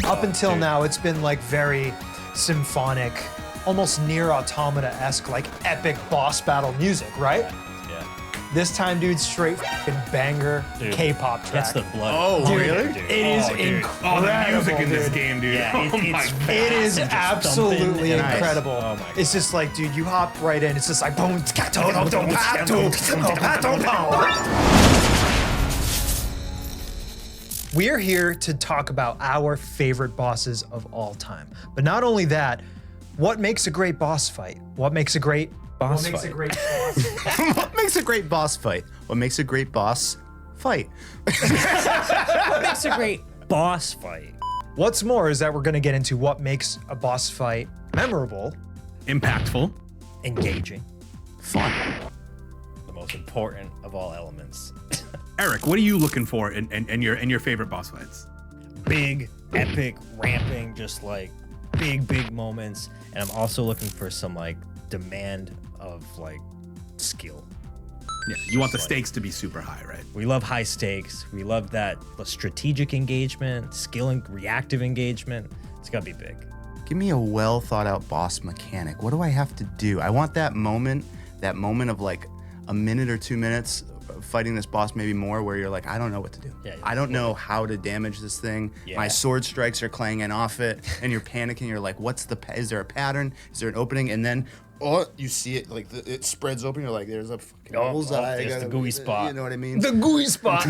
Up until now, it's been like very symphonic, almost near Automata-esque, like epic boss battle music, right? Yeah. This time, dude, straight fucking banger K-pop track. That's the blood. Oh, Dude, really? It is incredible. Oh, the music in this dude. game, dude. Yeah, oh my it's god. It is Just absolutely thumping. incredible. Oh my God. It's just like, dude, you hop right in. It's just like boom, we're here to talk about our favorite bosses of all time. But not only that, what makes a great boss fight? What makes a great Boss what makes a fight. great boss? What makes a great boss fight? What makes a great boss fight? What makes a great boss fight? What's more is that we're gonna get into what makes a boss fight memorable. Impactful. Engaging. Fun. The most important of all elements. Eric, what are you looking for in your favorite boss fights? Big, epic, ramping, just like big moments. And I'm also looking for some like demand of like skill. Yeah, you want the stakes to be super high, right? We love high stakes. We love that strategic engagement, skill and reactive engagement. It's gotta be big. Give me a well thought out boss mechanic. What do I have to do? I want that moment of like a minute or 2 minutes of fighting this boss, maybe more, where you're like, I don't know what to do. Yeah, I don't know how to damage this thing. Yeah. My sword strikes are clanging off it, and you're panicking. You're like, is there a pattern? Is there an opening? And then, oh, you see it, like it spreads open. You're like, there's a fucking bullseye. there's I the gotta- gooey spot. You know what I mean? The gooey spot.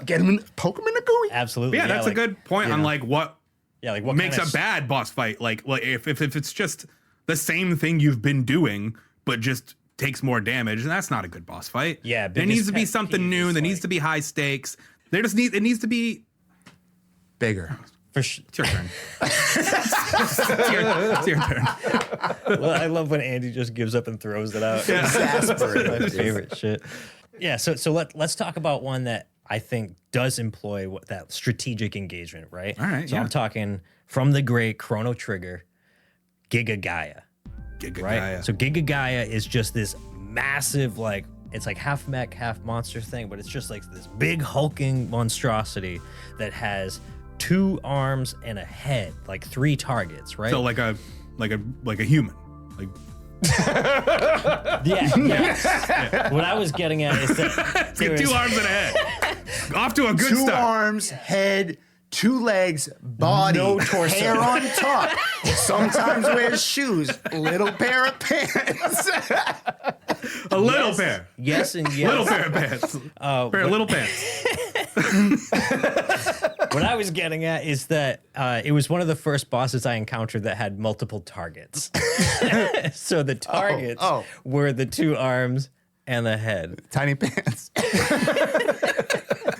Get him, poke him in the gooey. Absolutely. Yeah, that's like, a good point on like what Yeah, like what makes kind a of bad boss fight. Like if it's just the same thing you've been doing, but just takes more damage, and that's not a good boss fight. Yeah, there biggest needs to be pet something peeve new. is, There needs like- to be high stakes. It needs to be. Bigger. for It's your turn. it's your turn. Well, I love when Andy just gives up and throws it out. Exasperating. My favorite shit. Yeah, so let's talk about one that I think does employ that strategic engagement, right? All right, So yeah. I'm talking from the great Chrono Trigger, Giga Gaia, Giga right? Gaia. So Giga Gaia is just this massive, like, it's like half mech, half monster thing, but it's just like this big hulking monstrosity that has 2 arms and a head, like 3 targets, right? So like a human. Like Yeah. What I was getting at is that it's got 2 arms and a head. Off to a good 2 start. arms, head, 2 legs, body, No torso. hair on top. Sometimes wears shoes, little pair of pants. A little pair. yes and yes. Little pair of pants. Pair of little pants. What I was getting at is that it was one of the first bosses I encountered that had multiple targets. So the targets oh. were the 2 arms and the head. Tiny pants.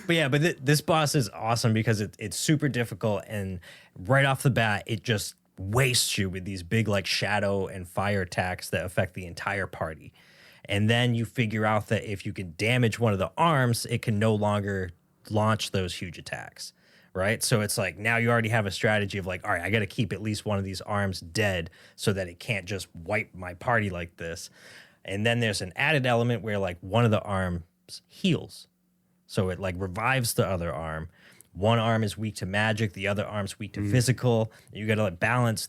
But yeah, this boss is awesome because it's super difficult, and right off the bat, it just wastes you with these big like shadow and fire attacks that affect the entire party. And then you figure out that if you can damage one of the arms, it can no longer launch those huge attacks, right? So it's like now you already have a strategy of like, all right, I got to keep at least one of these arms dead so that it can't just wipe my party like this. And then there's an added element where like one of the arms heals. So it like revives the other arm. One arm is weak to magic, the other arm's weak to physical. You got to like balance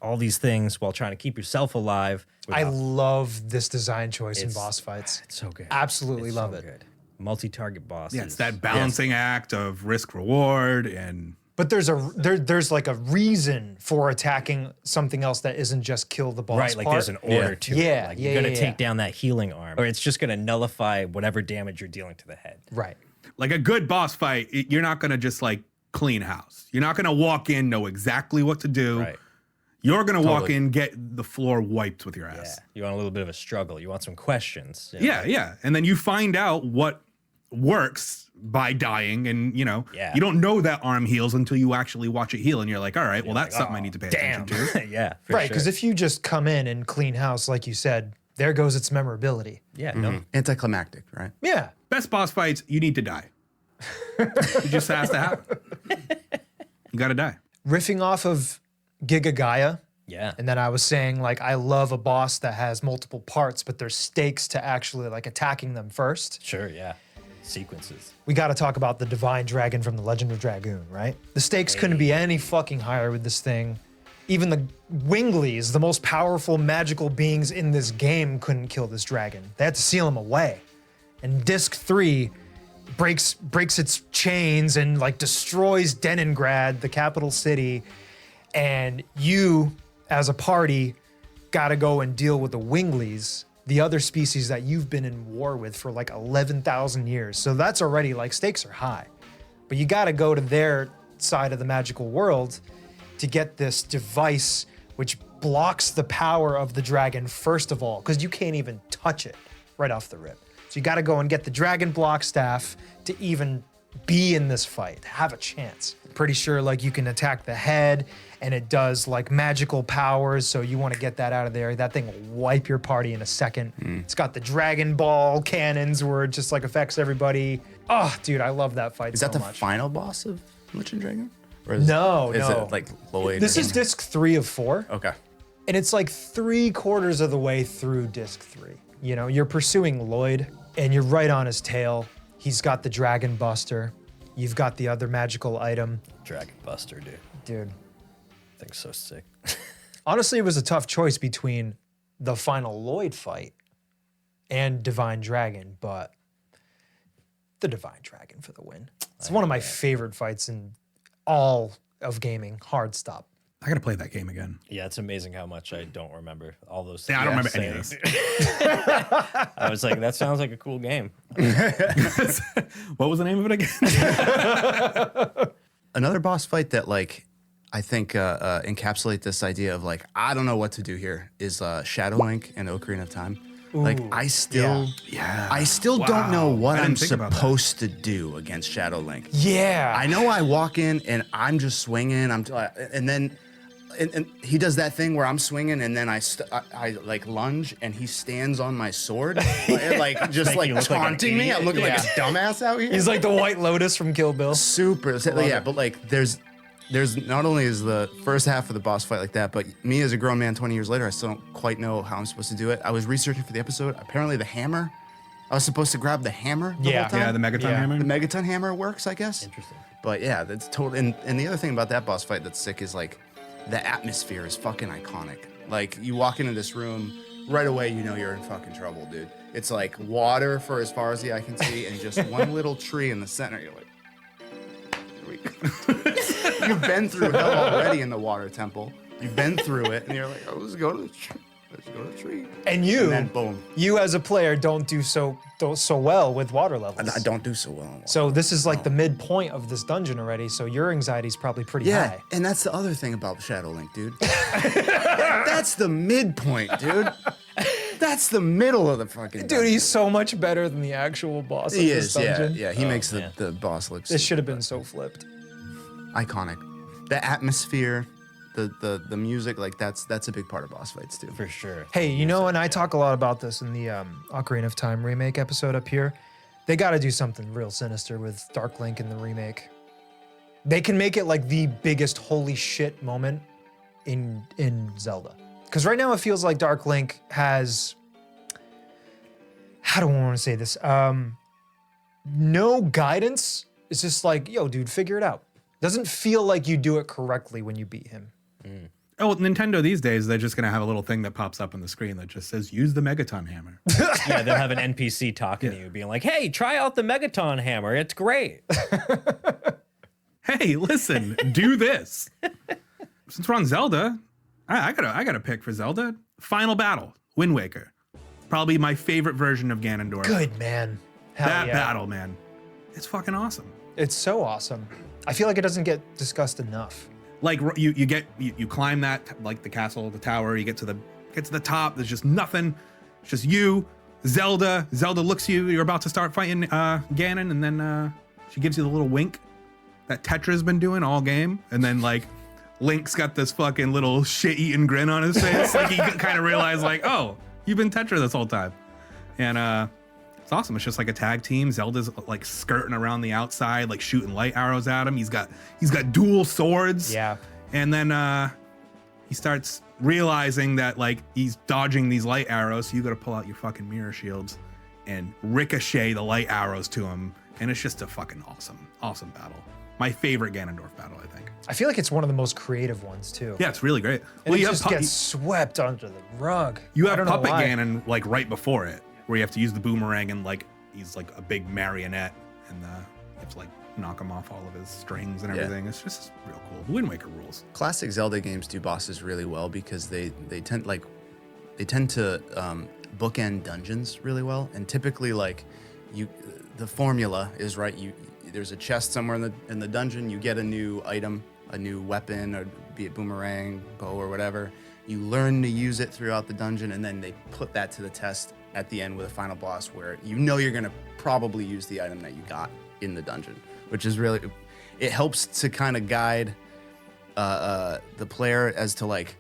all these things while trying to keep yourself alive. I love this design choice in It's- boss fights. It's so good. Absolutely It's love so it. good. Multi-target bosses. Yeah, it's that balancing act of risk reward and But there's like a reason for attacking something else that isn't just kill the boss Right, like part. there's an order to Yeah, it. Like yeah, you got to yeah, take yeah. down that healing arm, or it's just going to nullify whatever damage you're dealing to the head. Right. like a good boss fight. You're not gonna just like clean house. You're not gonna walk in, know exactly what to do. Right. You're gonna walk in, get the floor wiped with your Yeah. ass. You want a little bit of a struggle. You want some questions. Yeah, yeah. And then you find out what works by dying, and you don't know that arm heals until you actually watch it heal, and you're like, all right, well, that's something I need to pay Damn. attention to. Yeah. For Right, sure. because if you just come in and clean house, like you said, there goes its memorability. Yeah. No. Anticlimactic, right? Yeah. Best boss fights, you need to die. It just has to happen. You gotta die. Riffing off of Giga Gaia, Yeah. and then I was saying, like, I love a boss that has multiple parts, but there's stakes to actually, like, attacking them first. Sure. Yeah. sequences. We got to talk about the divine dragon from the Legend of Dragoon, right? The stakes couldn't be any fucking higher with this thing. Even the Winglies, the most powerful magical beings in this game, couldn't kill this dragon. They had to seal him away. And Disc 3 breaks its chains and like destroys Deningrad, the capital city. And you, as a party, gotta go and deal with the Winglies, the other species that you've been in war with for like 11,000 years. So that's already like stakes are high. But you gotta go to their side of the magical world to get this device which blocks the power of the dragon first of all, because you can't even touch it right off the rip. So you gotta go and get the dragon block staff to even be in this fight, have a chance. Pretty sure like you can attack the head and it does like magical powers, so you want to get that out of there. That thing will wipe your party in a second. It's got the Dragon Ball cannons where it just like affects everybody. Oh, dude, I love that fight so much. Is that the final boss of Legend Dragon? Or No. Is it like Lloyd? This is disc 3 of 4. Okay. And it's like 3/4 of the way through disc 3. You know, you're pursuing Lloyd and you're right on his tail. He's got the Dragon Buster. You've got the other magical item. Dragon Buster, dude. Dude. Thing's so sick. Honestly, it was a tough choice between the final Lloyd fight and Divine Dragon, but the Divine Dragon for the win. It's one of my favorite fights in all of gaming. Hard stop. I gotta play that game again. Yeah, it's amazing how much I don't remember all those things. Yeah, I don't remember any of this. I was like, that sounds like a cool game. What was the name of it again? Another boss fight that like I think encapsulate this idea of like I don't know what to do here is Shadow Link and Ocarina of Time. Like I still don't know what I'm supposed to do against Shadow Link. Yeah. I know I walk in and I'm just swinging. And then he does that thing where I'm swinging and then I like lunge and he stands on my sword, like just like taunting me. I'm looking like a dumbass out here. He's like the White Lotus from Kill Bill. Super. But like there's not only is the first half of the boss fight like that, but me as a grown man 20 years later, I still don't quite know how I'm supposed to do it. I was researching for the episode. Apparently the hammer, I was supposed to grab the hammer the whole time. Yeah, the Megaton hammer. The Megaton hammer works, I guess. Interesting. But yeah, that's totally. And the other thing about that boss fight that's sick is like the atmosphere is fucking iconic. Like you walk into this room, right away you know you're in fucking trouble, dude. It's like water for as far as the eye can see, and just one little tree in the center. You're like, here we go. You've been through hell already in the water temple. You've been through it, and you're like, oh, let's go to the tree. Let's go to the tree. And you, And then boom. you as a player don't do so well with water levels. I don't do so well. In water. So this is like the midpoint of this dungeon already. So your anxiety's probably pretty high. And that's the other thing about Shadow Link, dude. That's the midpoint, dude. That's the middle of the fucking Dude, he's so much better than the actual boss of He this is, dungeon. yeah. He makes the boss look This should have been so flipped. iconic. The atmosphere, the music, like that's a big part of boss fights too. For sure. Hey, you know, and I talk a lot about this in the Ocarina of Time remake episode up here. They got to do something real sinister with Dark Link in the remake. They can make it like the biggest holy shit moment in Zelda. Because right now it feels like Dark Link has, how do I want to say this? No guidance. It's just like, yo, dude, figure it out. Doesn't feel like you do it correctly when you beat him. Oh, well, Nintendo these days, they're just going to have a little thing that pops up on the screen that just says, use the Megaton hammer. Yeah, they'll have an NPC talking to you, being like, hey, try out the Megaton hammer. It's great. Hey, listen, do this. Since we're on Zelda, I got a pick for Zelda. Final Battle, Wind Waker. Probably my favorite version of Ganondorf. Good, man. Hell That yeah. battle, man. It's fucking awesome. It's so awesome. I feel like it doesn't get discussed enough. Like you climb that, like the castle, the tower, you get to the top, there's just nothing. It's just you, Zelda. Zelda looks at you, you're about to start fighting Ganon, and then she gives you the little wink that Tetra's been doing all game. And then like Link's got this fucking little shit-eating grin on his face. Like he kind of realized like, oh, you've been Tetra this whole time. And it's awesome. It's just like a tag team. Zelda's like skirting around the outside, like shooting light arrows at him. He's got dual swords. Yeah. And then he starts realizing that like he's dodging these light arrows. So you got to pull out your fucking mirror shields. and ricochet the light arrows to him, and it's just a fucking awesome battle. My favorite Ganondorf battle, I think. I feel like it's one of the most creative ones too. Yeah, it's really great. And it just gets swept under the rug. You I have don't know Puppet why. Ganon like right before it, where you have to use the boomerang and like he's like a big marionette, and you have to like knock him off all of his strings and Yeah. everything. It's just real cool. Wind Waker rules. Classic Zelda games do bosses really well because they tend to bookend dungeons really well, and typically like the formula is right. There's a chest somewhere in the dungeon. You get a new item, a new weapon, or be it boomerang, bow, or whatever. You learn to use it throughout the dungeon, and then they put that to the test at the end with a final boss where you know you're gonna probably use the item that you got in the dungeon, which is really, it helps to kind of guide the player as to like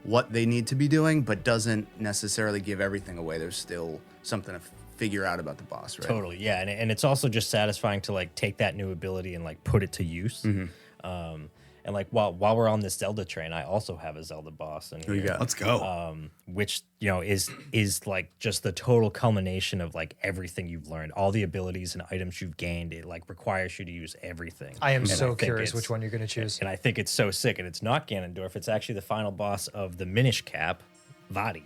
what they need to be doing, but doesn't necessarily give everything away. There's still something to figure out about the boss, right? Totally, yeah, and it's also just satisfying to like take that new ability and like put it to use. And like while we're on this Zelda train, I also have a Zelda boss in here, you got? Let's go. which is like just the total culmination of like everything you've learned, all the abilities and items you've gained. It like requires you to use everything. I am And so think curious it's- which one you're gonna choose. And I think it's so sick, and it's not Ganondorf. It's actually the final boss of the Minish Cap, Vadi.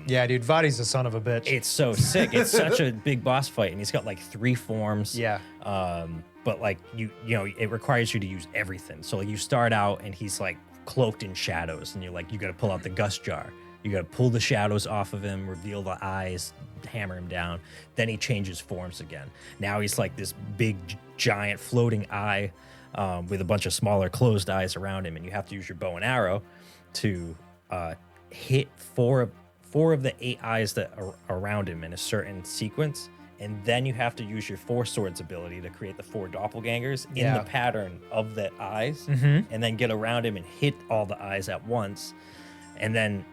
Yeah, dude, Vadi's a son of a bitch. It's so sick. It's such a big boss fight, and he's got like 3 forms. Yeah. But like you know, it requires you to use everything. So like, you start out, and he's like cloaked in shadows, and you're like, you got to pull out the Gust Jar. You got to pull the shadows off of him, reveal the eyes, hammer him down. Then he changes forms again. Now he's like this big, giant floating eye with a bunch of smaller closed eyes around him, and you have to use your bow and arrow to hit four of the 8 eyes that are around him in a certain sequence, and then you have to use your 4 swords ability to create the 4 doppelgangers in Yeah. the pattern of the eyes, and then get around him and hit all the eyes at once, and then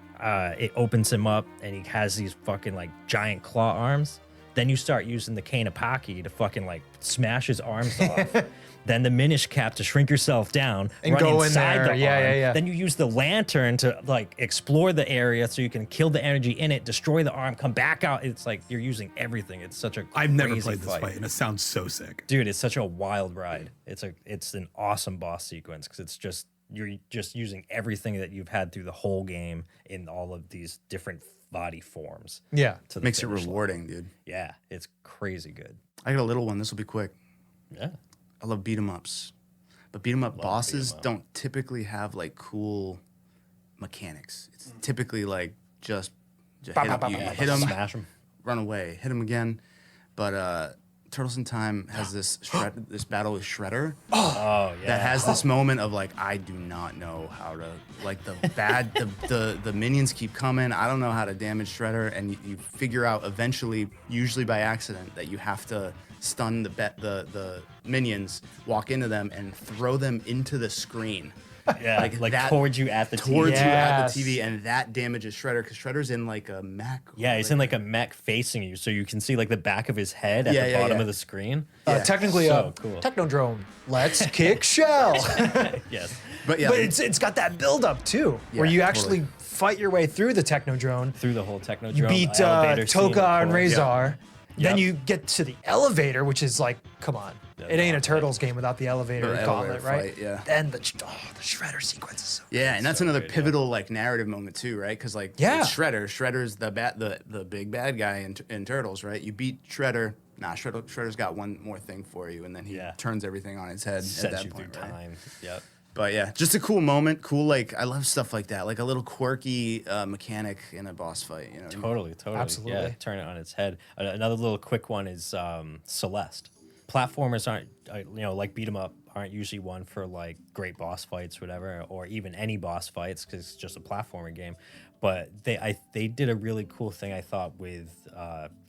it opens him up, and he has these fucking like giant claw arms. Then you start using the Cane of Paki to fucking like smash his arms off. Then the Minish Cap to shrink yourself down And run go in inside there. the Yeah, arm. yeah, yeah. Then you use the lantern to like explore the area so you can kill the energy in it, destroy the arm, come back out. It's like you're using everything. It's such a I've never crazy played this fight, and it sounds so sick. Dude, it's such a wild ride. It's an awesome boss sequence because it's just you're just using everything that you've had through the whole game in all of these different body forms. Yeah. To the Makes it finish line. rewarding, dude. Yeah, it's crazy good. I got a little one. This will be quick. Yeah. I love beat 'em ups, but beat 'em up bosses 'em up. don't typically have like cool mechanics. It's typically like just hit 'em, you hit 'em, Smash them. run away, hit 'em again. But Turtles in Time has this this battle with Shredder Oh yeah. that has this moment of like, I do not know how to, like, the minions keep coming. I don't know how to damage Shredder, and you figure out eventually, usually by accident, that you have to stun the minions, walk into them, and throw them into the screen. Yeah, like like that- towards you at the Towards TV. you at Yes. the TV, and that damages Shredder because Shredder's in like a mech. Yeah, he's in like a mech facing you, so you can see like the back of his head at Yeah, the yeah, bottom yeah. of the screen. Technically, So cool. Technodrome. Let's kick shell. Yes. But yeah, But it's got that build up too, where Yeah, you actually totally. fight your way through the Technodrome. Through the whole Technodrome. You beat elevator scene, of Toka and course. Razor. Then Yep. you get to the elevator, which is like, come on. That's It ain't a awesome. Turtles game without the elevator The gauntlet, elevator right? fight, yeah. Then the Shredder sequence is so yeah, and that's another good, yeah. pivotal like narrative moment too, right? Because like Yeah. it's Shredder. Shredder's the big bad guy in Turtles, right? You beat Shredder. Nah, Shredder's got one more thing for you, and then he Yeah. turns everything on its head at Sets that you point, through right? time. Yep. But yeah, just a cool moment. Cool, like I love stuff like that, like a little quirky mechanic in a boss fight. You know, Totally. Yeah, Absolutely. turn it on its head. Another little quick one is Celeste. Platformers aren't, like beat 'em up, aren't usually one for like great boss fights, whatever, or even any boss fights because it's just a platforming game. But they did a really cool thing I thought with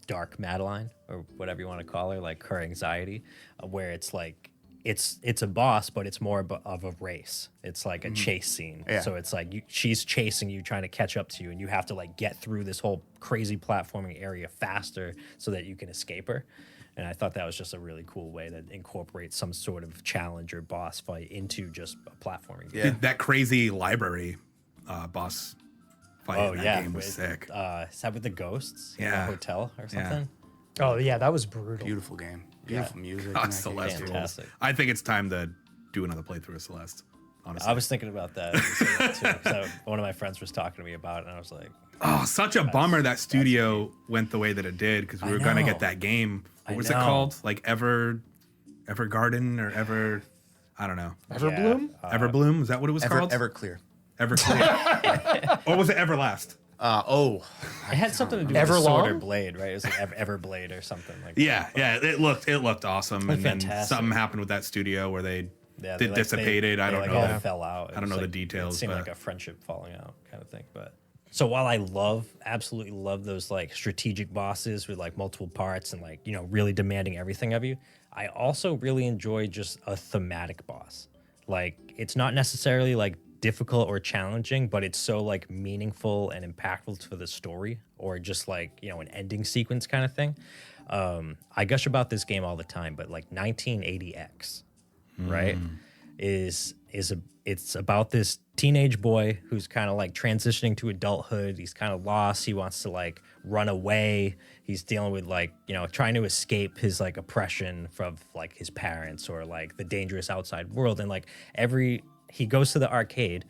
Dark Madeline or whatever you want to call her, like her anxiety, where it's like. It's a boss, but it's more of a race. It's like a chase scene. Yeah. So it's like she's chasing you, trying to catch up to you, and you have to like get through this whole crazy platforming area faster so that you can escape her. And I thought that was just a really cool way to incorporate some sort of challenge or boss fight into just a platforming game. Yeah. That crazy library boss fight Oh in that yeah, game was with, sick. Is that with the ghosts in Yeah. the hotel or Yeah. something? Oh yeah, that was brutal. Beautiful game. Beautiful music. God, in that game, Celeste too. rules. Fantastic. I think it's time to do another playthrough of Celeste. Honestly. I was thinking about that too. 'Cause one of my friends was talking to me about it, and I was like, Oh, such a bummer that studio went the way that it did because we I were gonna know. get that game. What I was it know. called? Like Evergarden or Ever? I don't know. Everbloom? Everbloom? Is that what it was called? Everclear. Everclear. Or was it Everlast? it had something to do with the Everlong? sword or blade, right? It was like Everblade or something like. Yeah, yeah. It looked awesome, and then Fantastic. something happened with that studio where they Yeah, dissipated. I don't they, know. All fell out. It I don't was know the like- details, It seemed but- like a friendship falling out kind of thing. But so while I absolutely love those like strategic bosses with like multiple parts and like really demanding everything of you, I also really enjoy just a thematic boss. Like it's not necessarily like difficult or challenging, but it's so like meaningful and impactful to the story, or just like an ending sequence kind of thing. I gush about this game all the time, but like 1980X, right, it's about this teenage boy who's kind of like transitioning to adulthood. He's kind of lost. He wants to like run away. He's dealing with like trying to escape his like oppression from like his parents or like the dangerous outside world. And like he goes to the arcade,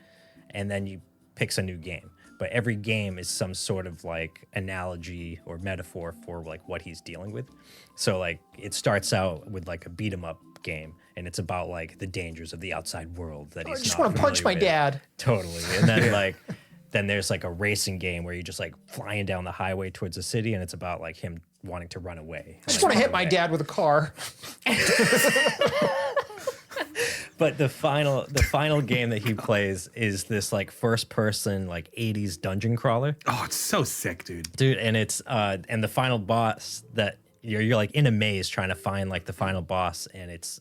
and then he picks a new game. But every game is some sort of like analogy or metaphor for like what he's dealing with. So like it starts out with like a beat 'em up game, and it's about like the dangers of the outside world that he's I just not want to punch my familiar with. dad. Totally. And then then there's like a racing game where you're just like flying down the highway towards the city, and it's about like him wanting to run away. I just want to hit my dad with a car. But the final game that he plays is this like first person like 80s dungeon crawler. Oh, it's so sick, dude. Dude, and it's and the final boss that you're like in a maze trying to find like the final boss, and it's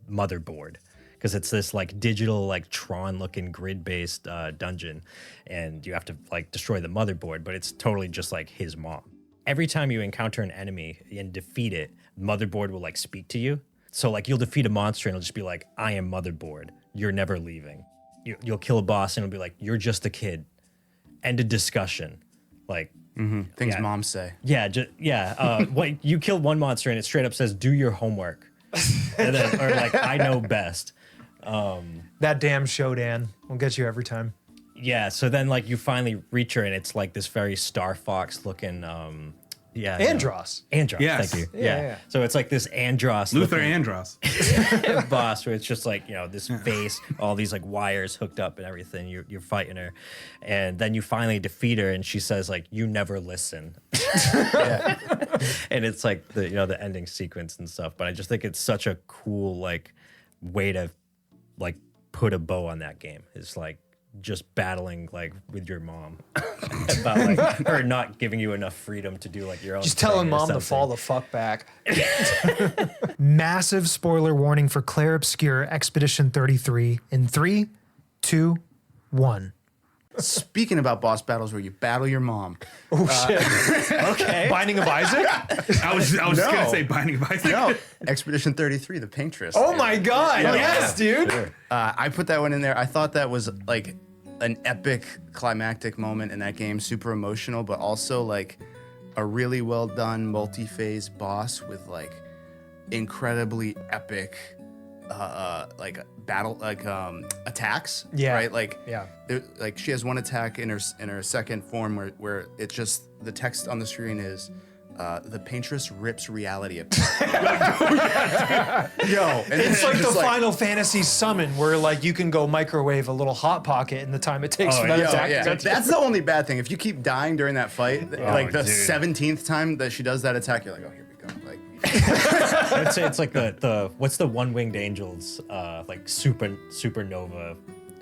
Motherboard, because it's this like digital like Tron looking grid based dungeon, and you have to like destroy the motherboard, but it's totally just like his mom. Every time you encounter an enemy and defeat it, Motherboard will like speak to you. So like you'll defeat a monster and it'll just be like, I am Motherboard, you're never leaving. You'll kill a boss and it'll be like, you're just a kid. End of discussion. Like Things Yeah. moms say. what you kill one monster and it straight up says, do your homework. And then, or like, I know best. That damn Shodan will get you every time. Yeah, so then like you finally reach her and it's like this very Star Fox looking Andros. Andros, Yes. thank you. Yeah. So it's like this Andros Luther looking Andros. boss where it's just like, this face, all these like wires hooked up and everything. You're fighting her. And then you finally defeat her and she says like, you never listen. And it's like the ending sequence and stuff. But I just think it's such a cool like way to like put a bow on that game. It's like just battling like with your mom about like her not giving you enough freedom to do like your own Just thing telling or mom to something. fall the fuck back. Massive spoiler warning for Claire Obscure Expedition 33 in 3, 2, 1. Speaking about boss battles where you battle your mom, Okay. Binding of Isaac? I was just No. gonna say Binding of Isaac. no, Expedition 33, the Paintress. Oh my god, yes, dude. I put that one in there. I thought that was like an epic climactic moment in that game, super emotional, but also like a really well done multi-phase boss with like incredibly epic like battle attacks. Yeah. Right? Like Yeah. like she has one attack in her second form where it's just the text on the screen is the Paintress rips reality apart. Yo, and It's like the just Final Fantasy summon where like you can go microwave a little hot pocket in the time it takes Oh, for that Yo, attack yeah. to touch you. That's the only bad thing. If you keep dying during that fight, like the dude. 17th time that she does that attack, you're like, oh, here we go. Like, I would say it's like the what's the one winged angels like supernova.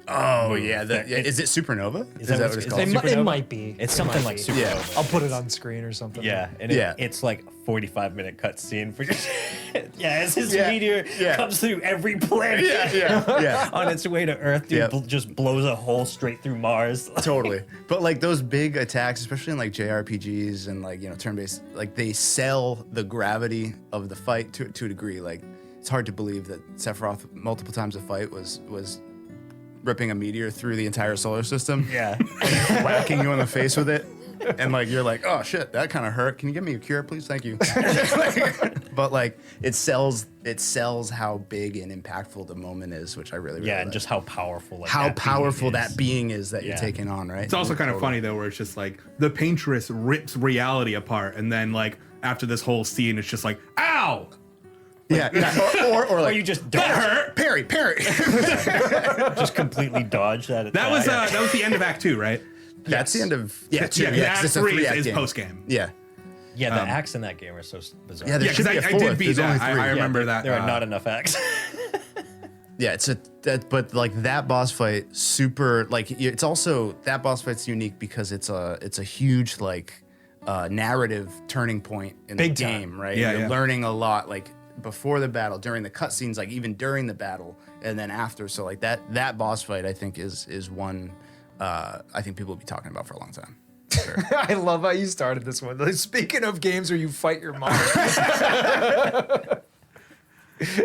oh yeah, It- is it Supernova? Is that that what what it's it's called? It, called? mi- it Supernova? might be. It's It something might like be. supernova. Yeah. I'll put it on screen or something. Yeah, and Yeah. it's like 45-minute cutscene for as his Yeah, meteor yeah. comes through every planet. yeah. On its way to Earth, dude, Yeah. just blows a hole straight through Mars. Totally. But like those big attacks, especially in like JRPGs and like, turn-based, like they sell the gravity of the fight to a degree. Like it's hard to believe that Sephiroth multiple times a fight was ripping a meteor through the entire solar system. Yeah. And whacking you in the face with it. And like you're like, oh shit, that kind of hurt. Can you give me a cure, please? Thank you. But like it sells how big and impactful the moment is, which I really Yeah, like. and just how powerful. Like, how that being powerful is. that being is that you're Yeah. taking on, right? It's also kind of funny though, where it's just like the paintress rips reality apart, and then like after this whole scene, it's just like, ow! Yeah, or Or like you just That dodge, hurt. Parry. just completely dodge that. That was the end of Act 2, right? That's the end of two. Yeah, 'cause 'cause Act it's a 3 three-act is game. post game. Yeah. Yeah, the acts in that game are so bizarre. Yeah, there Yeah, should because be a I did fourth. beat There's only that. three. I remember that. There are not enough acts. Yeah, but like that boss fight, super like it's also that boss fight's unique because it's a huge like narrative turning point in Big the time. game, right? Yeah, You're yeah. learning a lot like before the battle, during the cutscenes, like even during the battle, and then after. So like that boss fight, I think is one I think people will be talking about for a long time. Sure. I love how you started this one. Like, speaking of games where you fight your mom.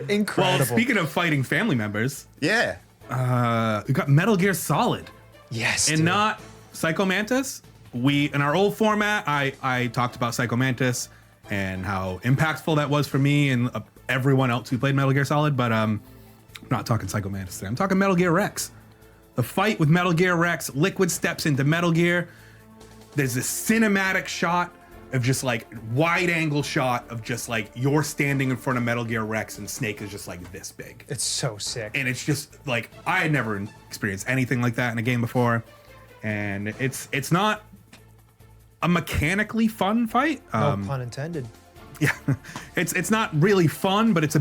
Incredible. Well, speaking of fighting family members, Yeah. we got Metal Gear Solid. yes. And dude. not Psycho Mantis. In our old format, I talked about Psycho Mantis and how impactful that was for me and everyone else who played Metal Gear Solid. But I'm not talking Psycho Mantis today. I'm talking Metal Gear Rex. The fight with Metal Gear Rex. Liquid steps into Metal Gear. There's this cinematic shot of just like wide angle shot of just like you're standing in front of Metal Gear Rex and Snake is just like this big. It's so sick. And it's just like I had never experienced anything like that in a game before, and it's not a mechanically fun fight. No pun intended. Yeah, it's not really fun, but it's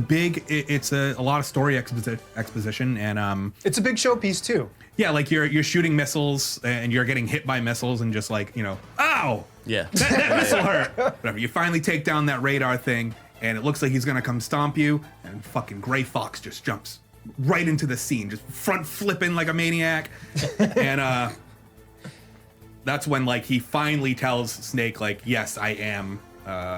a lot of story exposition, and It's a big showpiece too. yeah, like you're shooting missiles and you're getting hit by missiles and just like ow, Yeah. that missile hurt. Whatever. You finally take down that radar thing, and it looks like he's gonna come stomp you, and fucking Gray Fox just jumps right into the scene, just front flipping like a maniac, and that's when like he finally tells Snake like, yes, I am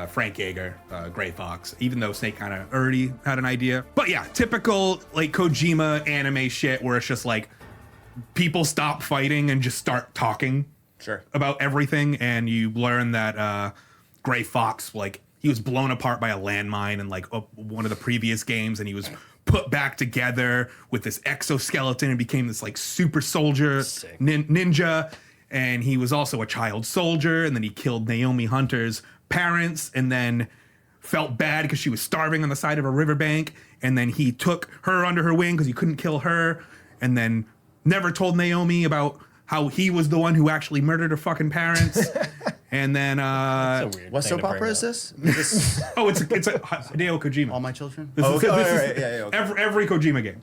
Frank Yeager, Gray Fox, even though Snake kind of already had an idea. But yeah, typical like Kojima anime shit where it's just like people stop fighting and just start talking Sure. about everything, and you learn that Gray Fox, like he was blown apart by a landmine in like one of the previous games, and he was put back together with this exoskeleton and became this like super soldier Sick. ninja. And he was also a child soldier, and then he killed Naomi Hunter's parents, and then felt bad because she was starving on the side of a riverbank, and then he took her under her wing because he couldn't kill her, and then never told Naomi about how he was the one who actually murdered her fucking parents. And then That's a weird What thing soap to bring opera up. is this? Is this oh, it's a Hideo Kojima. All My Children? This is- okay. this Oh, is right, yeah, okay. every Kojima game.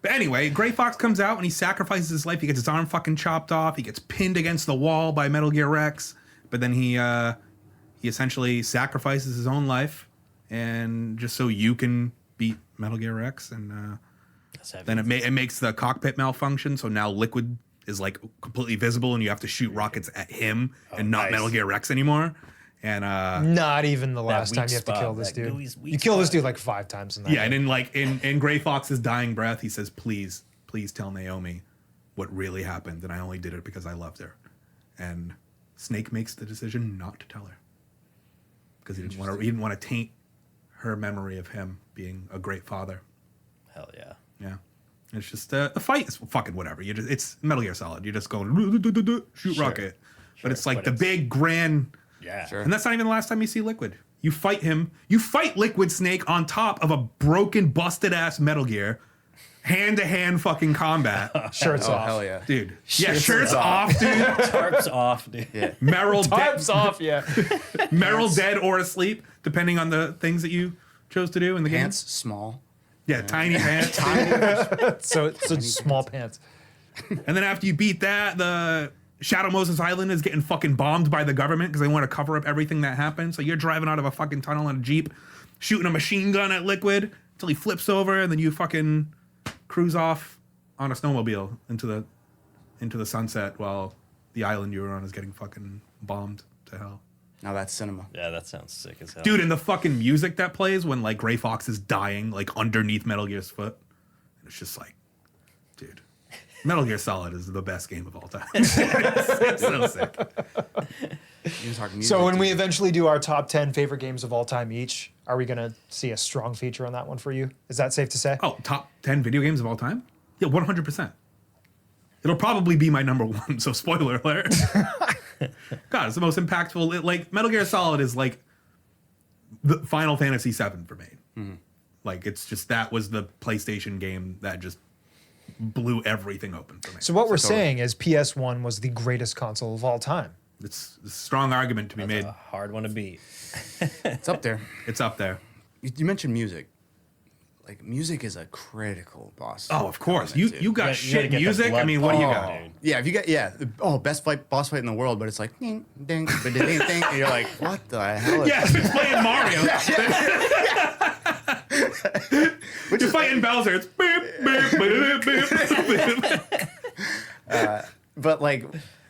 But anyway, Gray Fox comes out and he sacrifices his life. He gets his arm fucking chopped off. He gets pinned against the wall by Metal Gear Rex. But then he essentially sacrifices his own life, and just so you can beat Metal Gear Rex. And That's heavy. then it makes the cockpit malfunction. So now Liquid is like completely visible, and you have to shoot rockets at him and not nice. Metal Gear Rex anymore. And Not even the last weak time you have to spot, kill this that dude. gooey's weak You kill this spot. dude like 5 times in that. yeah, and game. in like in Gray Fox's dying breath, he says, "Please, please tell Naomi what really happened, and I only did it because I loved her." And Snake makes the decision not to tell her because he didn't want to taint her memory of him being a great father. Hell yeah. Yeah, it's just the fight is fucking whatever. It's Metal Gear Solid. You're just going shoot Sure. rocket, Sure, but it's like but the it's- big grand. Yeah. Sure. And that's not even the last time you see Liquid. You fight him. You fight Liquid Snake on top of a broken, busted ass Metal Gear, hand to hand fucking combat, Shirts Oh, off. hell yeah. dude. Yeah, Shirts shirts off. off, dude. Tarps off, dude. Yeah. Meryl Tarps dead, off, yeah. Meryl dead or asleep, depending on the things that you chose to do in the game. Pants small. Yeah, tiny pants. So small pants. And then after you beat that, the Shadow Moses Island is getting fucking bombed by the government because they want to cover up everything that happened. So you're driving out of a fucking tunnel in a Jeep, shooting a machine gun at Liquid until he flips over, and then you fucking cruise off on a snowmobile into the sunset while the island you were on is getting fucking bombed to hell. Now that's cinema. Yeah, that sounds sick as hell. Dude, and the fucking music that plays when like Gray Fox is dying like underneath Metal Gear's foot, it's just like dude. Metal Gear Solid is the best game of all time. It's so sick. You talk music, So when we dude. eventually do our top 10 favorite games of all time each, are we going to see a strong feature on that one for you? Is that safe to say? Oh, top 10 video games of all time? Yeah, 100%. It'll probably be my number one, so spoiler alert. God, it's the most impactful. Like, Metal Gear Solid is like the Final Fantasy VII for me. Like, it's just, that was the PlayStation game that just blew everything open for me. So what we're saying is PS1 was the greatest console of all time. It's a strong argument to be made. A hard one to beat. It's up there. It's up there. You mentioned music. Like, music is a critical boss. Oh, of course. element, You dude. got You gotta shit get the music. I blood mean, what do you got? pumping, dude. Yeah, if you get best boss fight in the world, but it's like ding ding ding ding ding, and you're like, what the hell? Is Yeah, it's playing Mario. You're fighting Bowser. It's beep, beep, beep, beep, beep. But like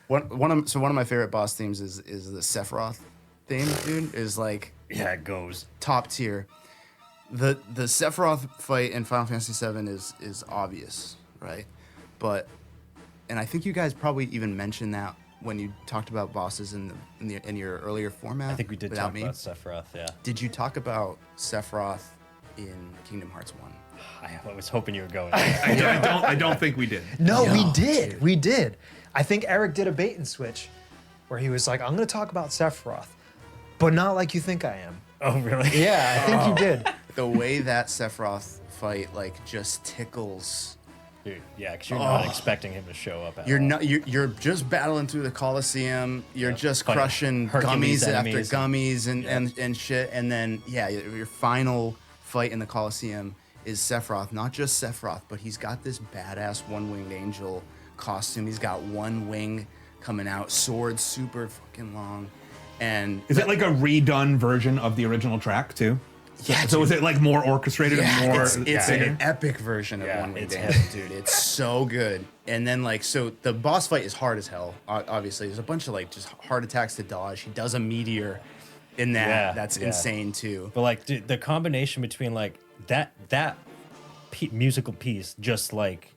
one of my favorite boss themes is the Sephiroth theme, dude. Is like Yeah, it goes. top tier. The Sephiroth fight in Final Fantasy VII is obvious, right? But and I think you guys probably even mentioned that when you talked about bosses in your earlier format. I think we did without talk me. about Sephiroth, yeah. Did you talk about Sephiroth in Kingdom Hearts 1? I was hoping you were going. I don't think we did. No, we did. We did. I think Eric did a bait and switch where he was like, I'm going to talk about Sephiroth, but not like you think I am. Oh, really? Yeah, I think you did. The way that Sephiroth fight like just tickles. Dude, yeah, because you're not expecting him to show up at You're all. not. You're just battling through the Coliseum. You're just fighting crushing Hercules gummies after enemies gummies and, Yeah. and shit. And then your final fight in the Coliseum is Sephiroth. Not just Sephiroth, but he's got this badass one-winged angel costume. He's got one wing coming out, sword super fucking long, and Is it like a redone version of the original track too? yeah. So is it like more orchestrated and more? it's bigger? an epic version of Yeah, One Winged it's Angel, dude. It's so good. And then like, so the boss fight is hard as hell. Obviously, there's a bunch of like just heart attacks to dodge. He does a meteor in that. Yeah, That's yeah. insane too. But like dude, the combination between like that musical piece just like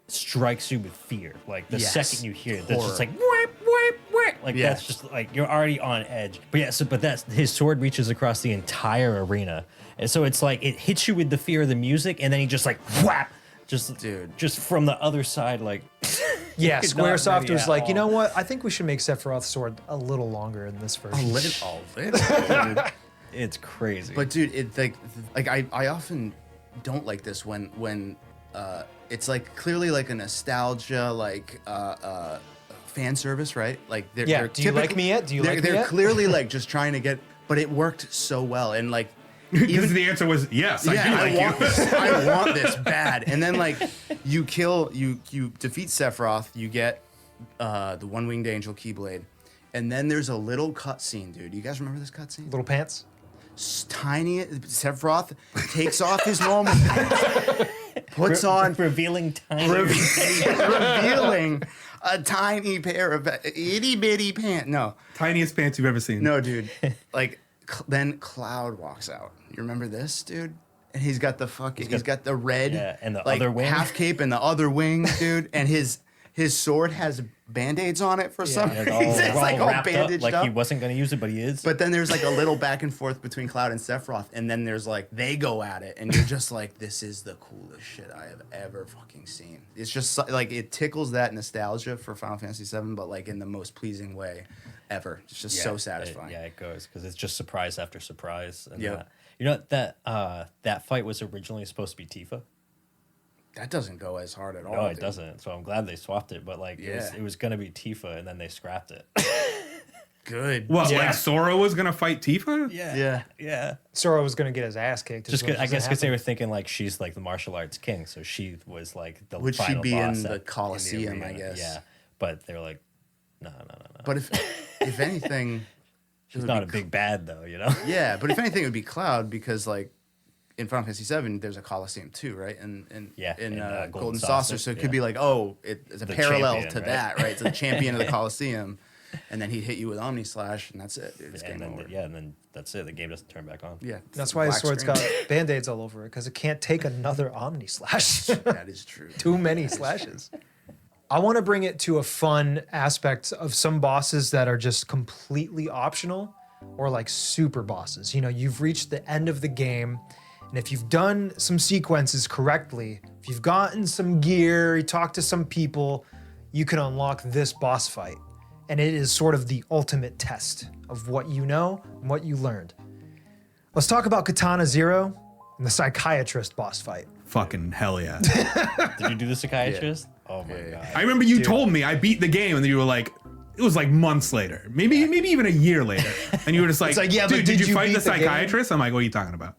strikes you with fear. Like the Yes. second you hear it, that's just Horror. like whip, whip, whip. Like Yeah. that's just like you're already on edge. But yeah, but that's his sword reaches across the entire arena, and so it's like it hits you with the fear of the music, and then he just like whap, just Dude. just from the other side, like Yeah, Not Squaresoft really was at like, you know all. what? I think we should make Sephiroth's sword a little longer in this version. Dude. it's crazy. But dude, it like I often don't like this when it's like clearly like a nostalgia like fan service, right? Like they're Yeah, they're do you like me yet? Do you like me they're yet? clearly like just trying to get, but it worked so well and like Because the answer was yes. I do like want you. this. I want this bad. And then like you defeat Sephiroth, you get the one-winged angel Keyblade, and then there's a little cutscene, dude. You guys remember this cutscene? Little pants. Tiny Sephiroth takes off his normal pants, puts on revealing tiny. revealing a tiny pair of itty bitty pants. No, Tiniest pants you've ever seen. no, dude. Like then Cloud walks out. You remember this, dude? And he's got the red, Yeah, and the like, other wing. half cape and the other wing, dude. And his sword has band-aids on it for some Yeah, reason. It's like all wrapped up, bandaged like up. he wasn't gonna use it, but he is. But then there's like a little back and forth between Cloud and Sephiroth, and then there's like they go at it, and you're just like, this is the coolest shit I have ever fucking seen. It's just like it tickles that nostalgia for Final Fantasy VII, but like in the most pleasing way ever. It's just so satisfying. It goes because it's just surprise after surprise. And Yep. you know that fight was originally supposed to be Tifa. That doesn't go as hard at all. No, it dude. doesn't. So I'm glad they swapped it. But like, Yeah. it was gonna be Tifa, and then they scrapped it. Good. What, Yeah. like Sora was gonna fight Tifa? Yeah. Sora was gonna get his ass kicked. is Just what 'cause- I was guess gonna because they happen. were thinking like she's like the martial arts king, so she was like the Would she final be in boss the at- Colosseum, I arena. guess? Yeah, but they were like, no. But if anything, She's not a big bad though, you know. yeah. But if anything, it would be Cloud because like in Final Fantasy VII, there's a Coliseum too, right? And Yeah, in in, Golden Golden Saucer, Saucer, so it yeah. could be like, oh, it's a The parallel champion, to right? that, right? It's the champion of the Coliseum. and then he'd hit you with Omni Slash, and that's it. Dude. It's And game then, over. yeah, and then that's it. The game doesn't turn back on. Yeah, That's why his black sword's screen. got band-aids all over it, because it can't take another Omni Slash. That is true. Too many slashes. I want to bring it to a fun aspect of some bosses that are just completely optional or like super bosses. You know, you've reached the end of the game, and if you've done some sequences correctly, if you've gotten some gear, you talk to some people, you can unlock this boss fight. And it is sort of the ultimate test of what you know and what you learned. Let's talk about Katana Zero and the Psychiatrist boss fight. Fucking hell yeah. Did you do the psychiatrist? Oh my god. I remember you told me I beat the game, and then you were like, it was like months later, maybe even a year later, and you were just like, like, yeah, but dude, did did you you fight beat the the game?" psychiatrist? I'm like, what are you talking about?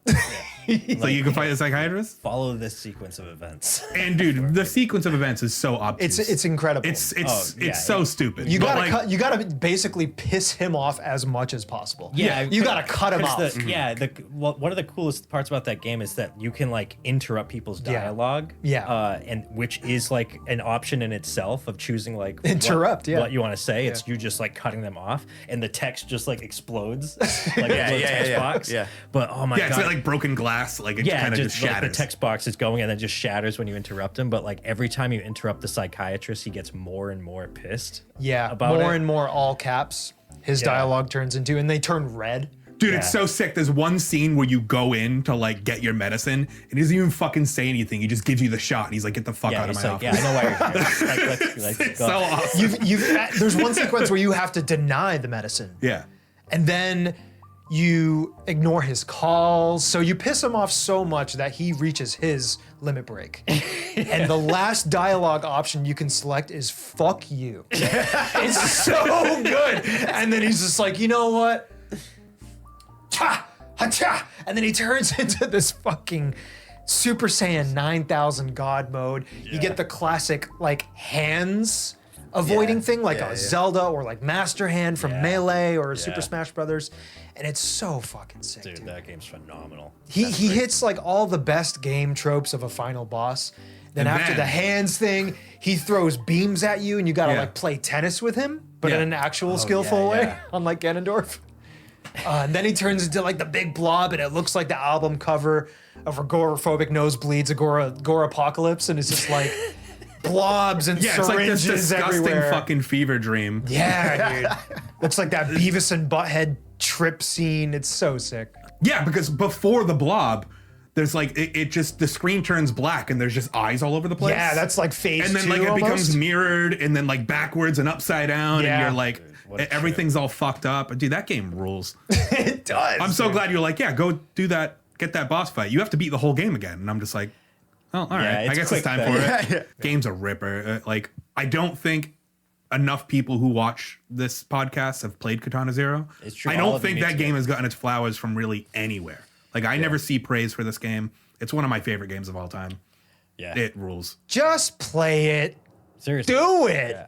So you can fight the psychiatrist? Follow this sequence of events. And dude, the sequence of events is so obvious. It's incredible. It's yeah, so stupid. You But, gotta like, cut. You gotta basically piss him off as much as possible. you gotta cut him off. Yeah, one of the coolest parts about that game is that you can like interrupt people's Yeah. dialogue. Yeah. And which is like an option in itself of choosing like Interrupt, what, yeah. what you want to say. It's you just like cutting them off, and the text just like explodes, like Yeah, a little yeah, text yeah, box. yeah. But oh my yeah, god, it's like broken glass. Like it yeah, kind of just just like shatters. the text box is going and then just shatters when you interrupt him. But like every time you interrupt the psychiatrist, he gets more and more pissed. Yeah, about more it. and more all caps. His Yeah. dialogue turns into, and they turn red. Dude, Yeah. it's so sick. There's one scene where you go in to like get your medicine, and he doesn't even fucking say anything. He just gives you the shot, and he's like, "Get the fuck Yeah, out of he's my like, office." yeah, I know why you're here. Let's It's go. so awesome. There's one sequence where you have to deny the medicine, Yeah. and then you ignore his calls. So you piss him off so much that he reaches his limit break. And the last dialogue option you can select is "fuck you." It's so good. And then he's just like, you know what? Cha, ha-cha. And then he turns into this fucking Super Saiyan 9000 God mode. You get the classic like hands avoiding Yeah. thing, like Yeah, a yeah. Zelda or like Master Hand from Yeah. Melee or Super Yeah. Smash Brothers. And it's so fucking sick, Dude, dude. that game's phenomenal. He hits like all the best game tropes of a final boss. Then And after then- the hands thing, he throws beams at you and you gotta Yeah. like play tennis with him, but Yeah. in an actual skillful way, yeah. unlike Ganondorf. And then he turns into like the big blob, and it looks like the album cover of Agoraphobic Nosebleeds, Agora Apocalypse, and it's just like blobs and Yeah, it's like this syringes disgusting everywhere. fucking fever dream. Yeah, dude. Looks like that Beavis and Butthead trip scene. It's so sick. Yeah, because before the blob, there's like it just the screen turns black and there's just eyes all over the place. Yeah, that's like phase and then 2 like it almost. becomes mirrored and then like backwards and upside down Yeah. and you're like what a everything's all fucked up. Dude, that game rules. It does. I'm so glad you're like, yeah, go do that, get that boss fight. You have to beat the whole game again. And I'm just like, oh, all right. I it's guess it's quick time then. for it. Game's a ripper. Like, I don't think enough people who watch this podcast have played Katana Zero. It's true, I all don't of them think need that to. game has gotten its flowers from really anywhere. Like, I never see praise for this game. It's one of my favorite games of all time. Yeah. It rules. Just play it. Seriously. Do it. Yeah.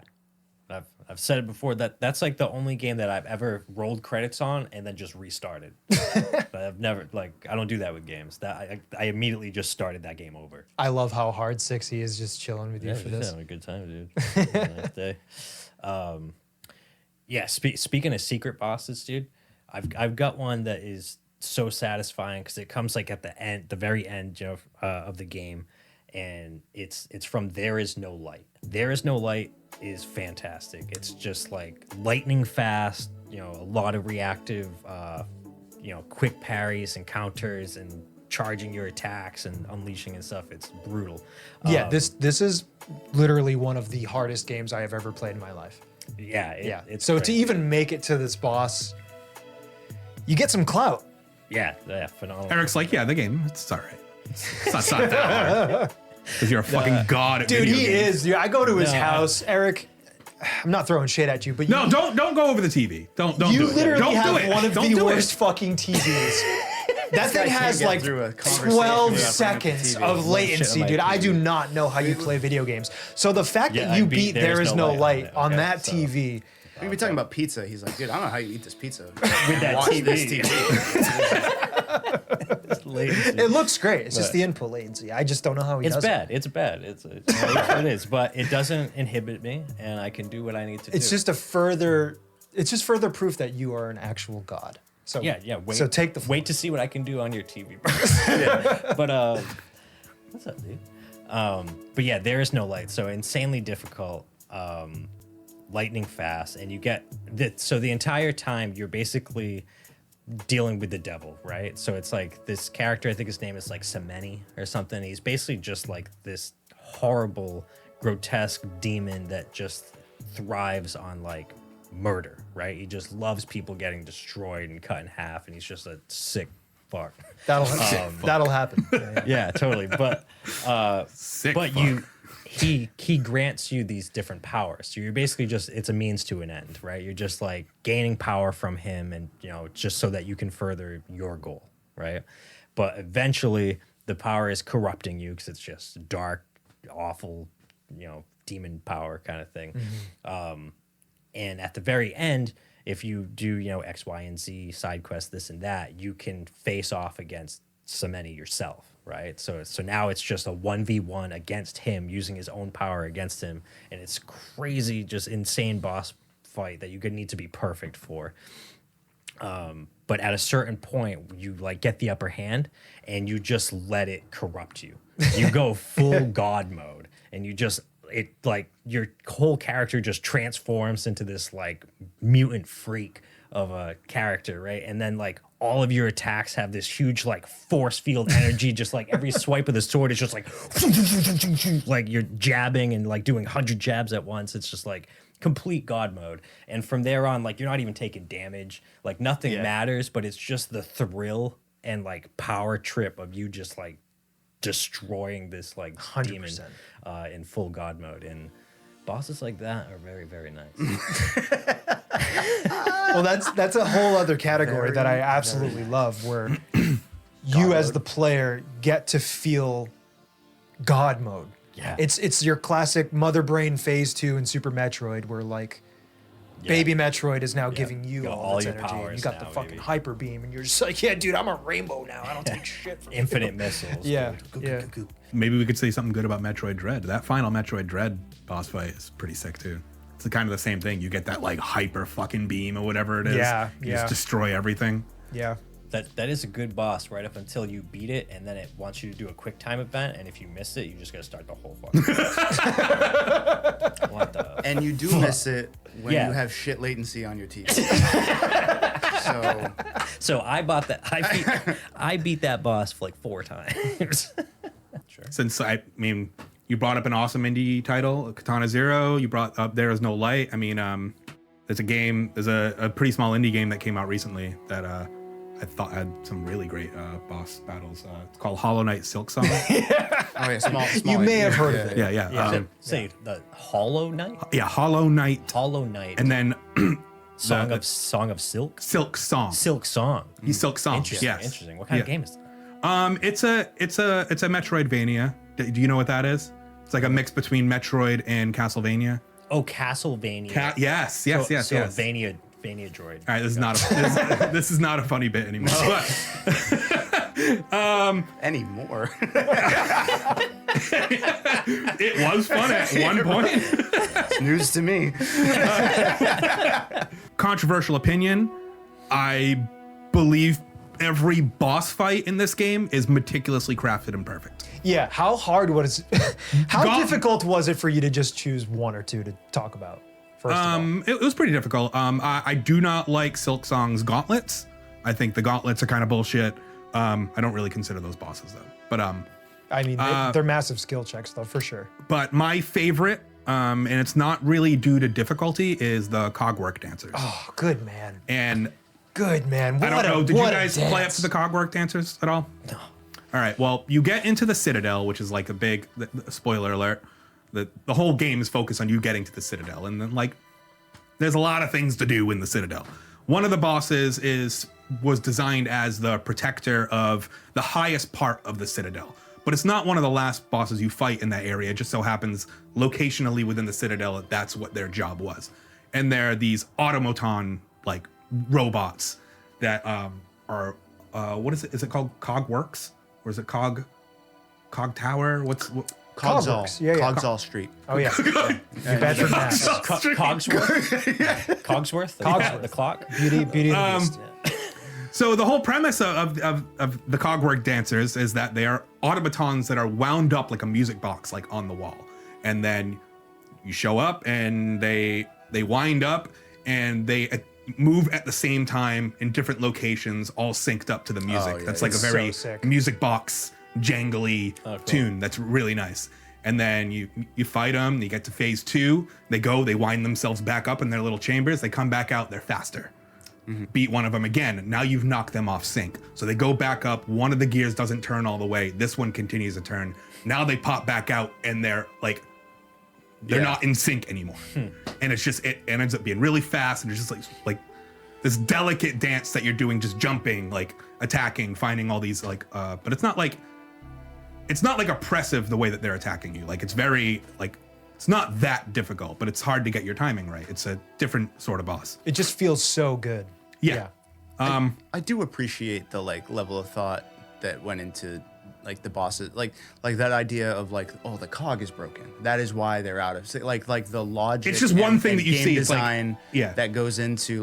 I've said it before that that's like the only game that I've ever rolled credits on and then just restarted. But I've never I don't do that with games. That I immediately just started that game over. I love how hard 60 is just chilling with you for just this. having a good time, dude. It was a nice day. Yeah. Speaking of secret bosses, dude, I've got one that is so satisfying because it comes like at the very end, you know, of the game, and it's from There Is No Light. There Is No Light is fantastic. It's just like lightning fast, you know, a lot of reactive, you know, quick parries and counters and charging your attacks and unleashing and stuff. It's brutal. Yeah, this is literally one of the hardest games I have ever played in my life. Yeah. It's It's so great. to even make it to this boss, you get some clout. Yeah, phenomenal. Eric's like, yeah, the game, it's all right. It's not that hard. Because you're a fucking god at Dude, video he games. is. Dude, I go to his No, house, Eric. I'm not throwing shit at you, but No, you, don't go over the TV. Don't you do it. literally Don't have do it. one of Don't the do worst it. fucking TVs. That thing guy can't has get like through a conversation 12 without bringing up the seconds TV. of Shit latency, on my dude. I TV. do not know how you play video games. So the fact Yeah, that I you beat beat There Is No Light on okay, that so- TV, We be talking about pizza. He's like, dude, I don't know how you eat this pizza. With that Watch TV. this TV. Latency. it looks great. It's just But- the input latency. I just don't know how he It's does it. bad. It's bad. It is, but it doesn't inhibit me, and I can do what I need to do. It's just a further it's just further proof that you are an actual god. So Yeah. Wait, so take the floor. wait to see what I can do on your TV, bro. But what's up, dude? But yeah, there is no light, so insanely difficult, lightning fast, and you get so the entire time you're basically dealing with the devil, right? So it's like this character, I think his name is like Semeni or something. He's basically just like this horrible, grotesque demon that just thrives on like murder, right? He just loves people getting destroyed and cut in half, and he's just a sick fuck. That'll happen. Yeah. Yeah, totally. But Sick but fuck. he grants you these different powers. So you're basically just, it's a means to an end, right? You're just like gaining power from him, and just so that you can further your goal, right? But eventually the power is corrupting you because it's just dark, awful, demon power kind of thing. And at the very end, if you do, X, Y, and Z side quests, this and that, you can face off against Semeni yourself, right? So now it's just a 1v1 against him, using his own power against him, and it's crazy, just insane boss fight that you could need to be perfect for. But at a certain point, you like get the upper hand, and you just let it corrupt you. You go full god mode, and it like your whole character just transforms into this like mutant freak of a character, right? And then like all of your attacks have this huge like force field energy, just like every swipe of the sword is just like you're jabbing and like doing 100 jabs at once. It's just like complete god mode. And from there on, like you're not even taking damage, like nothing matters, but it's just the thrill and like power trip of you just like destroying this like 100%. demon in full god mode. And bosses like that are very, very nice. Well, that's a whole other category that I absolutely love, where you as the player get to feel God mode. Yeah. It's your classic Mother Brain Phase 2 in Super Metroid, where like Baby Metroid is now giving you Got all all its your energy. And powers you got the now, fucking baby. hyper beam, and you're just like, yeah, dude, I'm a rainbow now. I don't take shit from you. Infinite missiles. Yeah, dude. yeah. Maybe we could say something good about Metroid Dread. That final Metroid Dread boss fight is pretty sick too. It's kind of the same thing. You get that like hyper fucking beam or whatever it is. Yeah, You yeah. just destroy everything. Yeah. That is a good boss right up until you beat it, and then it wants you to do a quick time event, and if you miss it, you just gotta start the whole fucking what the And you do miss it when Yeah. you have shit latency on your TV. So So I bought that. I beat that boss like 4 times. Since you brought up an awesome indie title, Katana Zero. You brought up There Is No Light. I mean, there's a pretty small indie game that came out recently that I thought had some really great boss battles. It's called Hollow Knight Silk Song. small. You may have heard of it. Yeah. Say the Hollow Knight. Hollow Knight. Hollow Knight. And then Song of Silk. Silk Song. Silk Song. He's Silk Song. Interesting. Yes. Interesting. What kind of Yeah. game is that? It's a Metroidvania. Do you know what that is? It's like a mix between Metroid and Castlevania. Oh, Castlevania. Yes. So Vania Vania droid. All right, this is not a funny bit anymore. Anymore. It was fun at one point. It's news to me. Controversial opinion. I believe every boss fight in this game is meticulously crafted and perfect. Yeah. How hard was how God- difficult was it for you to just choose one or two to talk about? First of all. It was pretty difficult. I do not like Silk Song's gauntlets. I think the gauntlets are kind of bullshit. I don't really consider those bosses though. But I mean, they're massive skill checks though, for sure. But my favorite, and it's not really due to difficulty, is the Cogwork Dancers. Oh, good man. And Good man. I don't know, did you what a guys play up dance. to the Cogwork Dancers at all? No. All right, well, you get into the Citadel, which is like a big, spoiler alert, the whole game is focused on you getting to the Citadel. And then like, there's a lot of things to do in the Citadel. One of the bosses was designed as the protector of the highest part of the Citadel. But it's not one of the last bosses you fight in that area. It just so happens locationally within the Citadel, that's what their job was. And they're these automaton like robots that are what is it? Is it called Cogworks? Or is it Cog Tower? Cogsall. Yeah, yeah. Cogsall Street. Oh yeah. New Bedford, Mass. Cogsworth? Cogsworth? Cogsworth. The clock? Beauty of the Beast. So the whole premise of the Cogwork dancers is that they are automatons that are wound up like a music box, like on the wall, and then you show up and they wind up and they move at the same time in different locations, all synced up to the music. yeah, That's like a it's very so sick. music box jangly tune. That's really nice. And then you fight them. You get to phase 2. They wind themselves back up in their little chambers. They come back out. They're faster. Beat one of them again. Now you've knocked them off sync. So they go back up. One of the gears doesn't turn all the way. This one continues to turn. Now they pop back out and they're not in sync anymore. And it ends up being really fast and it's just like this delicate dance that you're doing, just jumping, like attacking, finding all these but it's not like oppressive the way that they're attacking you. Like it's very it's not that difficult, but it's hard to get your timing right. It's a different sort of boss. It just feels so good. Yeah. I do appreciate the level of thought that went into the bosses, like that idea of the cog is broken. That is why they're out of sync. Like the logic. It's just one thing and that you game see. It's design yeah. that goes into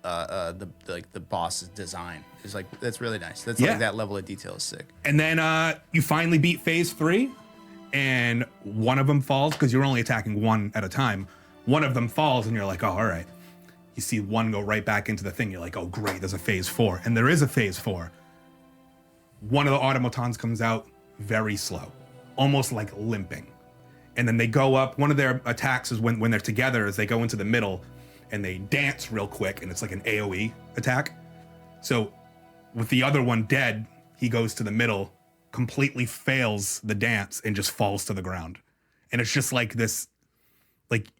the boss's design. It's that's really nice. That's that level of detail is sick. And then you finally beat phase 3, and one of them falls because you're only attacking one at a time. One of them falls, and you're like, oh, all right. You see one go right back into the thing. You're like, oh, great, there's a phase 4. And there is a phase 4. One of the automatons comes out very slow, almost like limping. And then they go up. One of their attacks is when they're together is they go into the middle and they dance real quick, and it's like an AoE attack. So with the other one dead, he goes to the middle, completely fails the dance, and just falls to the ground. And it's just like this,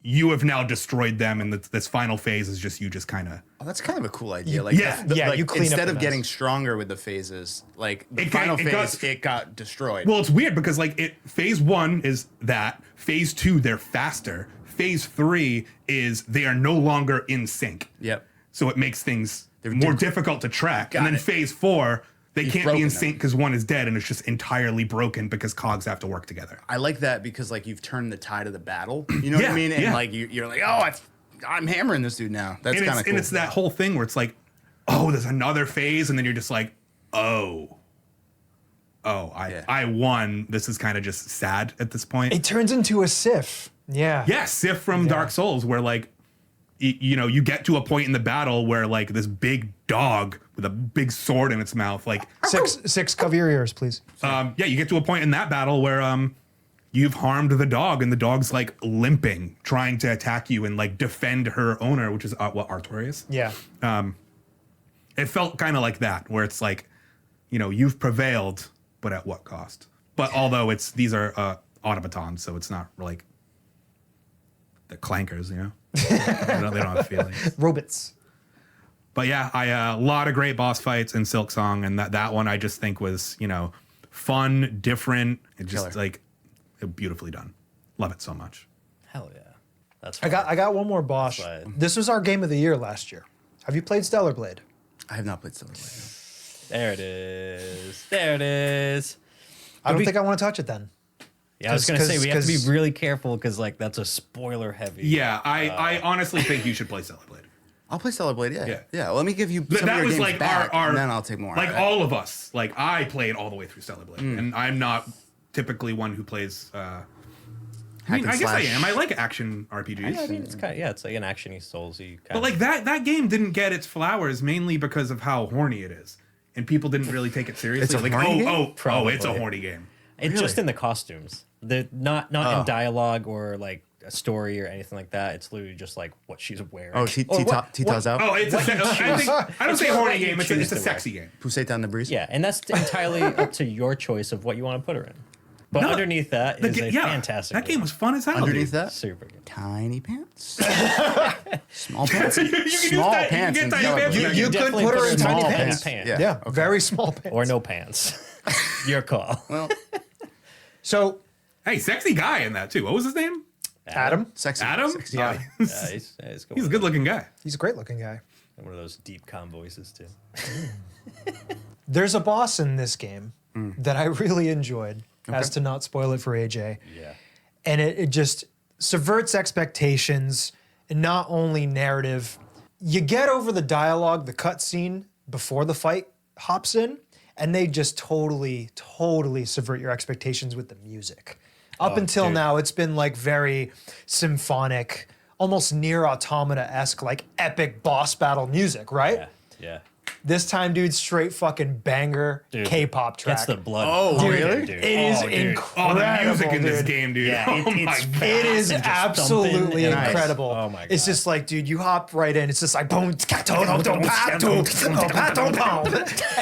you have now destroyed them, and this final phase is just you just kind of... Oh, that's kind of a cool idea. You clean instead up of the getting mess. stronger with the phases, the final phase, phase, it got destroyed. Well, it's weird because phase 1 is that. Phase 2, they're faster. Phase 3 is they are no longer in sync. Yep. So it makes things more difficult to track. And then it. phase 4, they can't be broken in them. sync because one is dead, and it's just entirely broken because cogs have to work together. I like that because you've turned the tide of the battle. You know what I Yeah, mean? And yeah. you're like, oh, I'm hammering this dude now. That's And kind of cool. it's that whole thing where it's like, oh, there's another phase, and then you're just like, I won. This is kind of just sad at this point. It turns into a Sif. Yeah. Yeah, Sif from Dark Souls, where you get to a point in the battle where this big dog with a big sword in its mouth, Six cover your ears, please. you get to a point in that battle where you've harmed the dog, and the dog's limping, trying to attack you and defend her owner, which is Artorias. Yeah. It felt kind of like that, where it's you've prevailed, but at what cost? But although these are automatons, so it's not the clankers, they don't have feelings. Robots. But yeah, a lot of great boss fights in Silk Song, and that one I just think was fun, different, and just Killer. beautifully done. Love it so much. Hell yeah. That's I got one more boss. Slide. This was our game of the year last year. Have you played Stellar Blade? I have not played Stellar Blade. There it is. There it is. I don't we- think I want to touch it then. Yeah, I was gonna say we have to be 'cause- really careful because that's a spoiler heavy. Yeah, I honestly think you should play Stellar Blade. I'll play Stellar Blade. Yeah. Yeah. Let me give you some That of your was games back, our and then I'll take more. all of us. I played all the way through Stellar Blade, and I'm not typically one who plays. I and guess I slash. am. I like action RPGs. I mean, it's kind of, it's like an action-y Soulsy kind But that game didn't get its flowers mainly because of how horny it is, and people didn't really take it seriously. It's a horny game? oh, Probably. it's a horny game. It's just in the costumes. They're not Oh. in dialogue or a story or anything like that. It's literally just what she's wearing. Oh, Or what- Tita's out. Oh, it's a I don't say what horny you game. It's choose a to sexy game. Poussette down the breeze. Yeah, and that's entirely up to your choice of what you want to put her in. But No, underneath that is a fantastic. That game was fun as hell. Underneath dude. that, super good. tiny pants. Small pants. You can use Small that- you can pants. get in tiny Stellar pants in Blade. that You game. could Definitely put her put in her tiny small pants. pants. Yeah. Yeah, very small pants. Or no pants. Your call. Well, So, Hey, sexy guy in that too. What was his name? Adam, sexy. Adam. Sexy Yeah, guy. He's he's a good-looking guy. he's a great looking guy. One of those deep calm voices too. There's a boss in this game that I really enjoyed, as to not spoil it for AJ. Yeah. And it just subverts expectations, and not only narrative. You get over the dialogue, the cutscene before the fight hops in, and they just totally subvert your expectations with the music. Up until dude. now, it's been like very symphonic, almost near Automata-esque, like epic boss battle music, right? Yeah. Yeah. This time, dude, straight fucking banger Dude, K-pop track. Gets the blood. Oh, pumping, really? Dude. It is Oh, dude. incredible. Oh, the music in this dude. game, dude. Yeah, Oh it- my it's- god. It is and just absolutely thumping. Nice. incredible. Oh my It's God. just like, dude, you hop right in. It's just like boom, and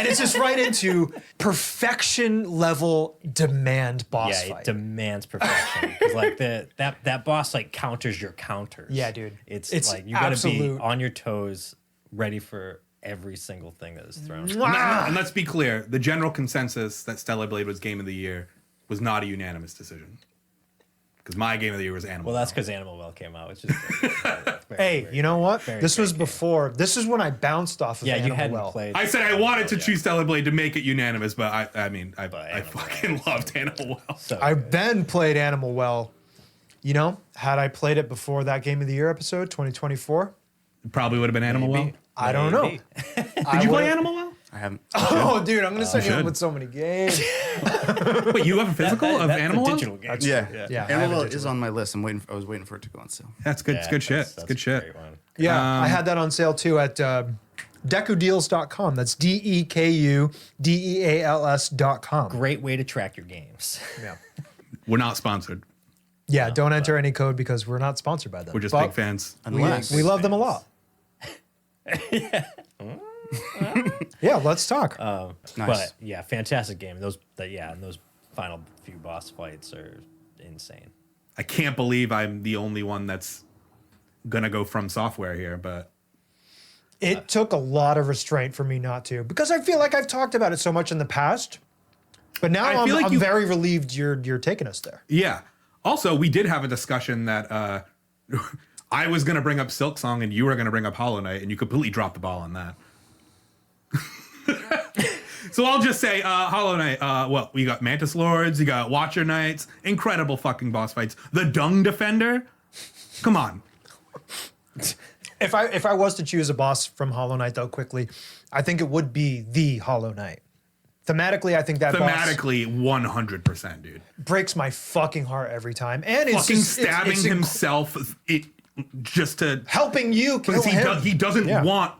it's just right into perfection level demand boss Yeah, fight. it demands perfection. 'Cause, like that boss like counters your counters. Yeah, dude. It's It's like you gotta absolute- be on your toes, ready for every single thing that is thrown. And let's be clear, the general consensus that Stellar Blade was Game of the Year was not a unanimous decision. Because my Game of the Year was Animal. Well, that's because Animal Well came out, which is Hey, you know what? very This was great game. before. This is when I bounced off of yeah, you Animal hadn't Well. played. I said I wanted to Yeah. choose Stellar Blade to make it unanimous, but I Animal fucking Well. loved Animal Well. So I good. then played Animal Well. You know, had I played it before that Game of the Year episode, 2024, Probably would have been Animal Well. Maybe. I don't know. Maybe. Did you play Animal Well? I haven't. Oh, dude, I'm gonna send you should. home with so many games. Wait, you have a physical of That's the Animal Well? digital game. Yeah, Yeah, I have Animal a Well digital. is on my list. I was waiting for it to go on sale. That's good. Yeah, It's good shit. that's It's good a shit. great one. Yeah, I had that on sale too at DekuDeals.com. That's DEKUDEALS.com. Great way to track your games. Yeah. We're not sponsored. Yeah, don't enter any code because we're not sponsored by them. We're just But big fans. Unless we love them a lot. Yeah, let's talk. Nice. But yeah, fantastic game. And those final few boss fights are insane. I can't believe I'm the only one that's gonna go From Software here, but It took a lot of restraint for me not to, because I feel like I've talked about it so much in the past. But now I feel like I'm you- very relieved you're taking us there. yeah. Also, we did have a discussion that I was gonna bring up Silk Song and you were gonna bring up Hollow Knight, and you completely dropped the ball on that. So I'll just say, Hollow Knight. Well, we got Mantis Lords, you got Watcher Knights, incredible fucking boss fights. The Dung Defender, come on. If I was to choose a boss from Hollow Knight though, quickly, I think it would be the Hollow Knight. Thematically, I think that boss Thematically, 100%, dude. breaks my fucking heart every time, and it's Fucking just, stabbing it's himself, just to helping you kill because him. he doesn't Yeah. want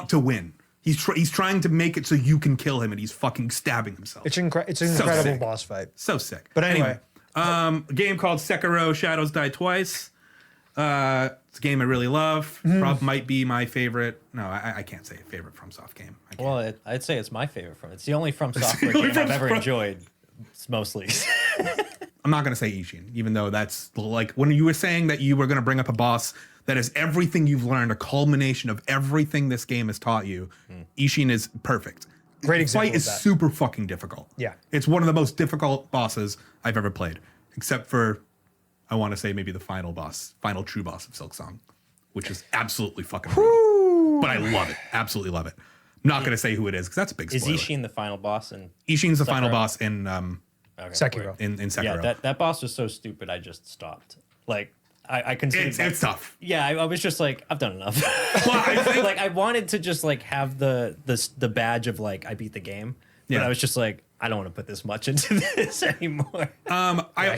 to win. He's trying to make it so you can kill him, and he's fucking stabbing himself. It's an So incredible sick. boss fight. So sick. But anyway. a game called Sekiro: Shadows Die Twice. It's a game I really love. Probably might be my favorite. No, I can't say favorite FromSoft game. I can't. Well, I'd say it's my favorite from. It's the only From Software only game I've ever From- enjoyed. It's mostly. I'm not gonna say Ishin, even though that's like when you were saying that you were gonna bring up a boss that is everything you've learned, a culmination of everything this game has taught you. Ishin is perfect. Great The example fight of is that. super fucking difficult. Yeah. It's one of the most difficult bosses I've ever played, except for I want to say maybe the final true boss of Silk Song, which is absolutely fucking brutal. But I love it, absolutely love it. I'm not gonna say who it is because that's a big Is spoiler. Ishin the final boss? And Ishin's the final Sekiro? boss in okay, Sekiro. word. Sekiro. Yeah, that boss was so stupid. I just stopped. Like I considered. it's tough. Yeah, I was just like, I've done enough. Well, I think like I wanted to just like have the badge of like I beat the game, but Yeah. I was just like, I don't want to put this much into this anymore.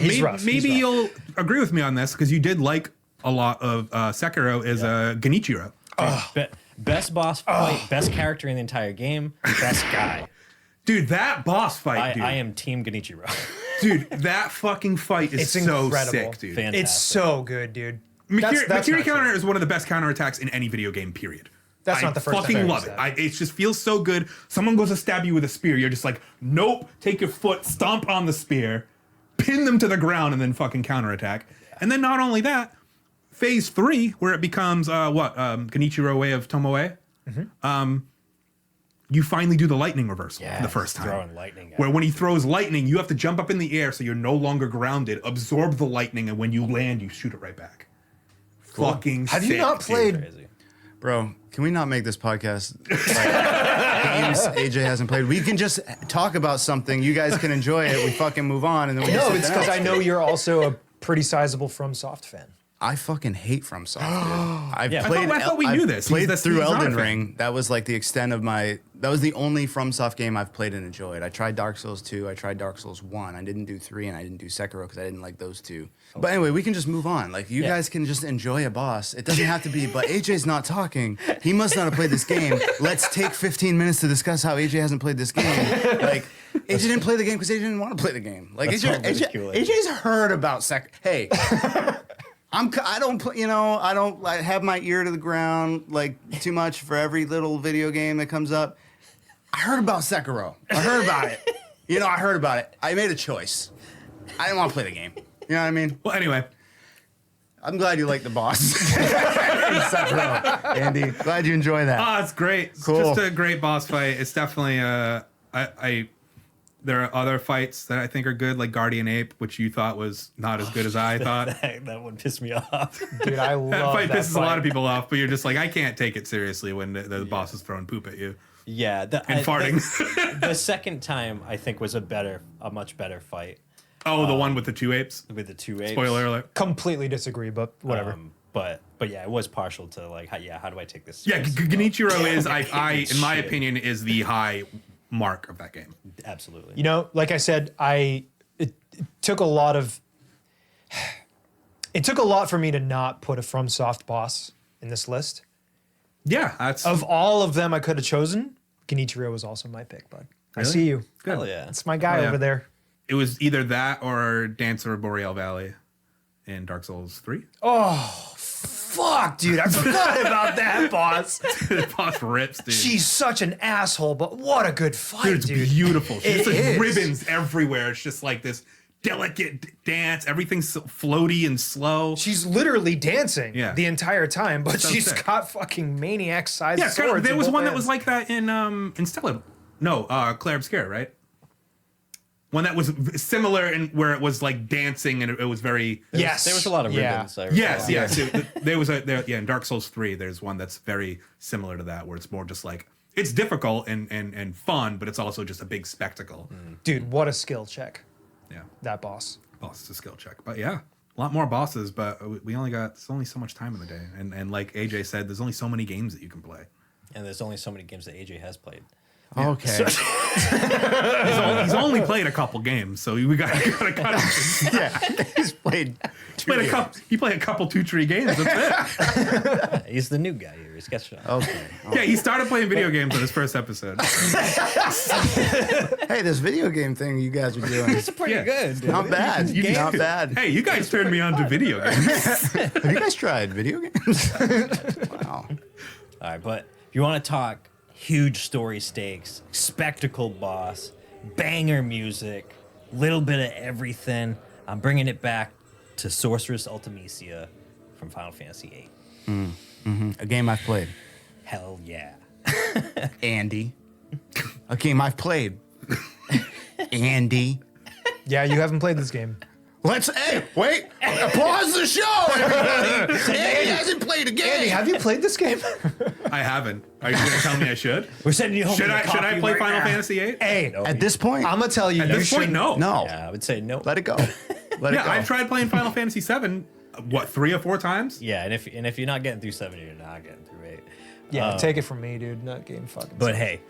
he's rough, he's Maybe rough. you'll agree with me on this because you did like a lot of Sekiro is Genichiro. Best boss fight, best character in the entire game, best guy. Dude, that boss fight, dude. I am Team Genichiro. Dude, that fucking fight is It's so incredible. sick, dude. Fantastic. It's so good, dude. Mikiri not counter true. is one of the best counterattacks in any video game, period. That's I not the first time fucking I've love used it. that. It just feels so good. Someone goes to stab you with a spear. You're just like, nope, take your foot, stomp on the spear, pin them to the ground, and then fucking counterattack. And then not only that, phase 3, where it becomes Genichiro Way of Tomoe, you finally do the lightning reversal the first time. throwing lightning at Where when he throws lightning, you have to jump up in the air so you're no longer grounded, absorb the lightning, and when you land, you shoot it right back. Fucking Have you sick, not dude. played? Crazy. Bro, can we not make this podcast like games AJ hasn't played. We can just talk about something. You guys can enjoy it. We fucking move on, and then we No, do it's something because I else. know you're also a pretty sizable FromSoft fan. I fucking hate FromSoft. I've Yeah. played. I thought we knew this. Played He's through not a Elden fan. Ring. That was like the extent of my. That was the only FromSoft game I've played and enjoyed. I tried Dark Souls 2. I tried Dark Souls 1. I didn't do 3, and I didn't do Sekiro because I didn't like those two. But anyway, we can just move on. Like you guys can just enjoy a boss. It doesn't have to be. But AJ's not talking. He must not have played this game. Let's take 15 minutes to discuss how AJ hasn't played this game. Like AJ didn't play the game because AJ didn't want to play the game. Like That's all AJ's ridiculous. heard about Hey. I don't play, I don't like have my ear to the ground like too much for every little video game that comes up. I heard about Sekiro. I heard about it. I heard about it. I made a choice. I didn't want to play the game. You know what I mean? Well, anyway, I'm glad you like the boss. Sekiro, Andy. Glad you enjoy that. it's great. It's Cool. just a great boss fight. It's definitely there are other fights that I think are good, like Guardian Ape, which you thought was not as good as I thought. that one pissed me off. Dude, I love That fight that pisses a lot of fight. people off, but you're just like, I can't take it seriously when the boss is throwing poop at you Yeah, and farting. The second time I think was a much better fight Oh, the one with the two apes. with the two apes. Spoiler alert. Completely disagree, but whatever. But yeah, it was partial to like, how do I take this? Yeah, seriously? Genichiro is, in my Shit. opinion, is the high mark of that game. Absolutely. Like I said, it took a lot for me to not put a FromSoft boss in this list. Yeah, that's Of all of them I could have chosen, Genichiro was also my pick, bud. I Really? see you. Hell yeah. It's my guy Oh, yeah. over there. it was either that or Dancer of Boreal Valley in Dark Souls 3. Fuck, dude, I forgot about that boss. The boss rips, dude. She's such an asshole, but what a good fight, Dude, it's dude. beautiful. She's It like is. ribbons everywhere. It's just like this delicate dance. Everything's so floaty and slow. She's literally dancing Yeah. the entire time, but So she's sick. got fucking maniac-sized Yeah, swords. kind of, there in was both one that hands. was like that in Stellar. No, Claire Obscure, right? One that was similar in where it was like dancing and it was very. Yes. There was a lot of Yeah. ribbons. I recall. Yes. There was in Dark Souls 3. There's one that's very similar to that, where it's more just like it's difficult and fun, but it's also just a big spectacle. Dude, what a skill check, Yeah, that boss. boss is a skill check, but yeah, a lot more bosses. But we only got there's only so much time in the day, and like AJ said, there's only so many games that you can play. And there's only so many games that AJ has played. Okay. He's only played a couple games, so we got to cut it. Yeah. He's played. He played a couple 2-3 games. That's it. He's the new guy here. He's got shot. Okay. Yeah, he started playing video games on his first episode. Hey, this video game thing you guys are doing. It's pretty Yeah. good. Not bad. Not bad. Hey, you guys turned me on to video games. Have you guys tried video games? Wow. All right, but if you want to talk huge story stakes, spectacle boss, banger music, little bit of everything, I'm bringing it back to Sorceress Ultimecia from Final Fantasy VIII. A game I've played. Hell yeah. Andy. A game I've played. Andy. Yeah, you haven't played this game. Hey, wait. Pause the show, everybody. Andy hasn't played a game. Andy, have you played this game? I haven't. Are you going to tell me I should? We're sending you home. Should with a I copy play right Final now. Fantasy VIII? Hey, At this point, I'm gonna tell you. At you this point, should- no. no. Yeah, I would say no. Let it go. Let Yeah, it go. I've tried playing Final Fantasy VII, 3 or 4 times? Yeah, and if you're not getting through 7, you're not getting through 8. Yeah, take it from me, dude. That game fucking. But sucks. hey,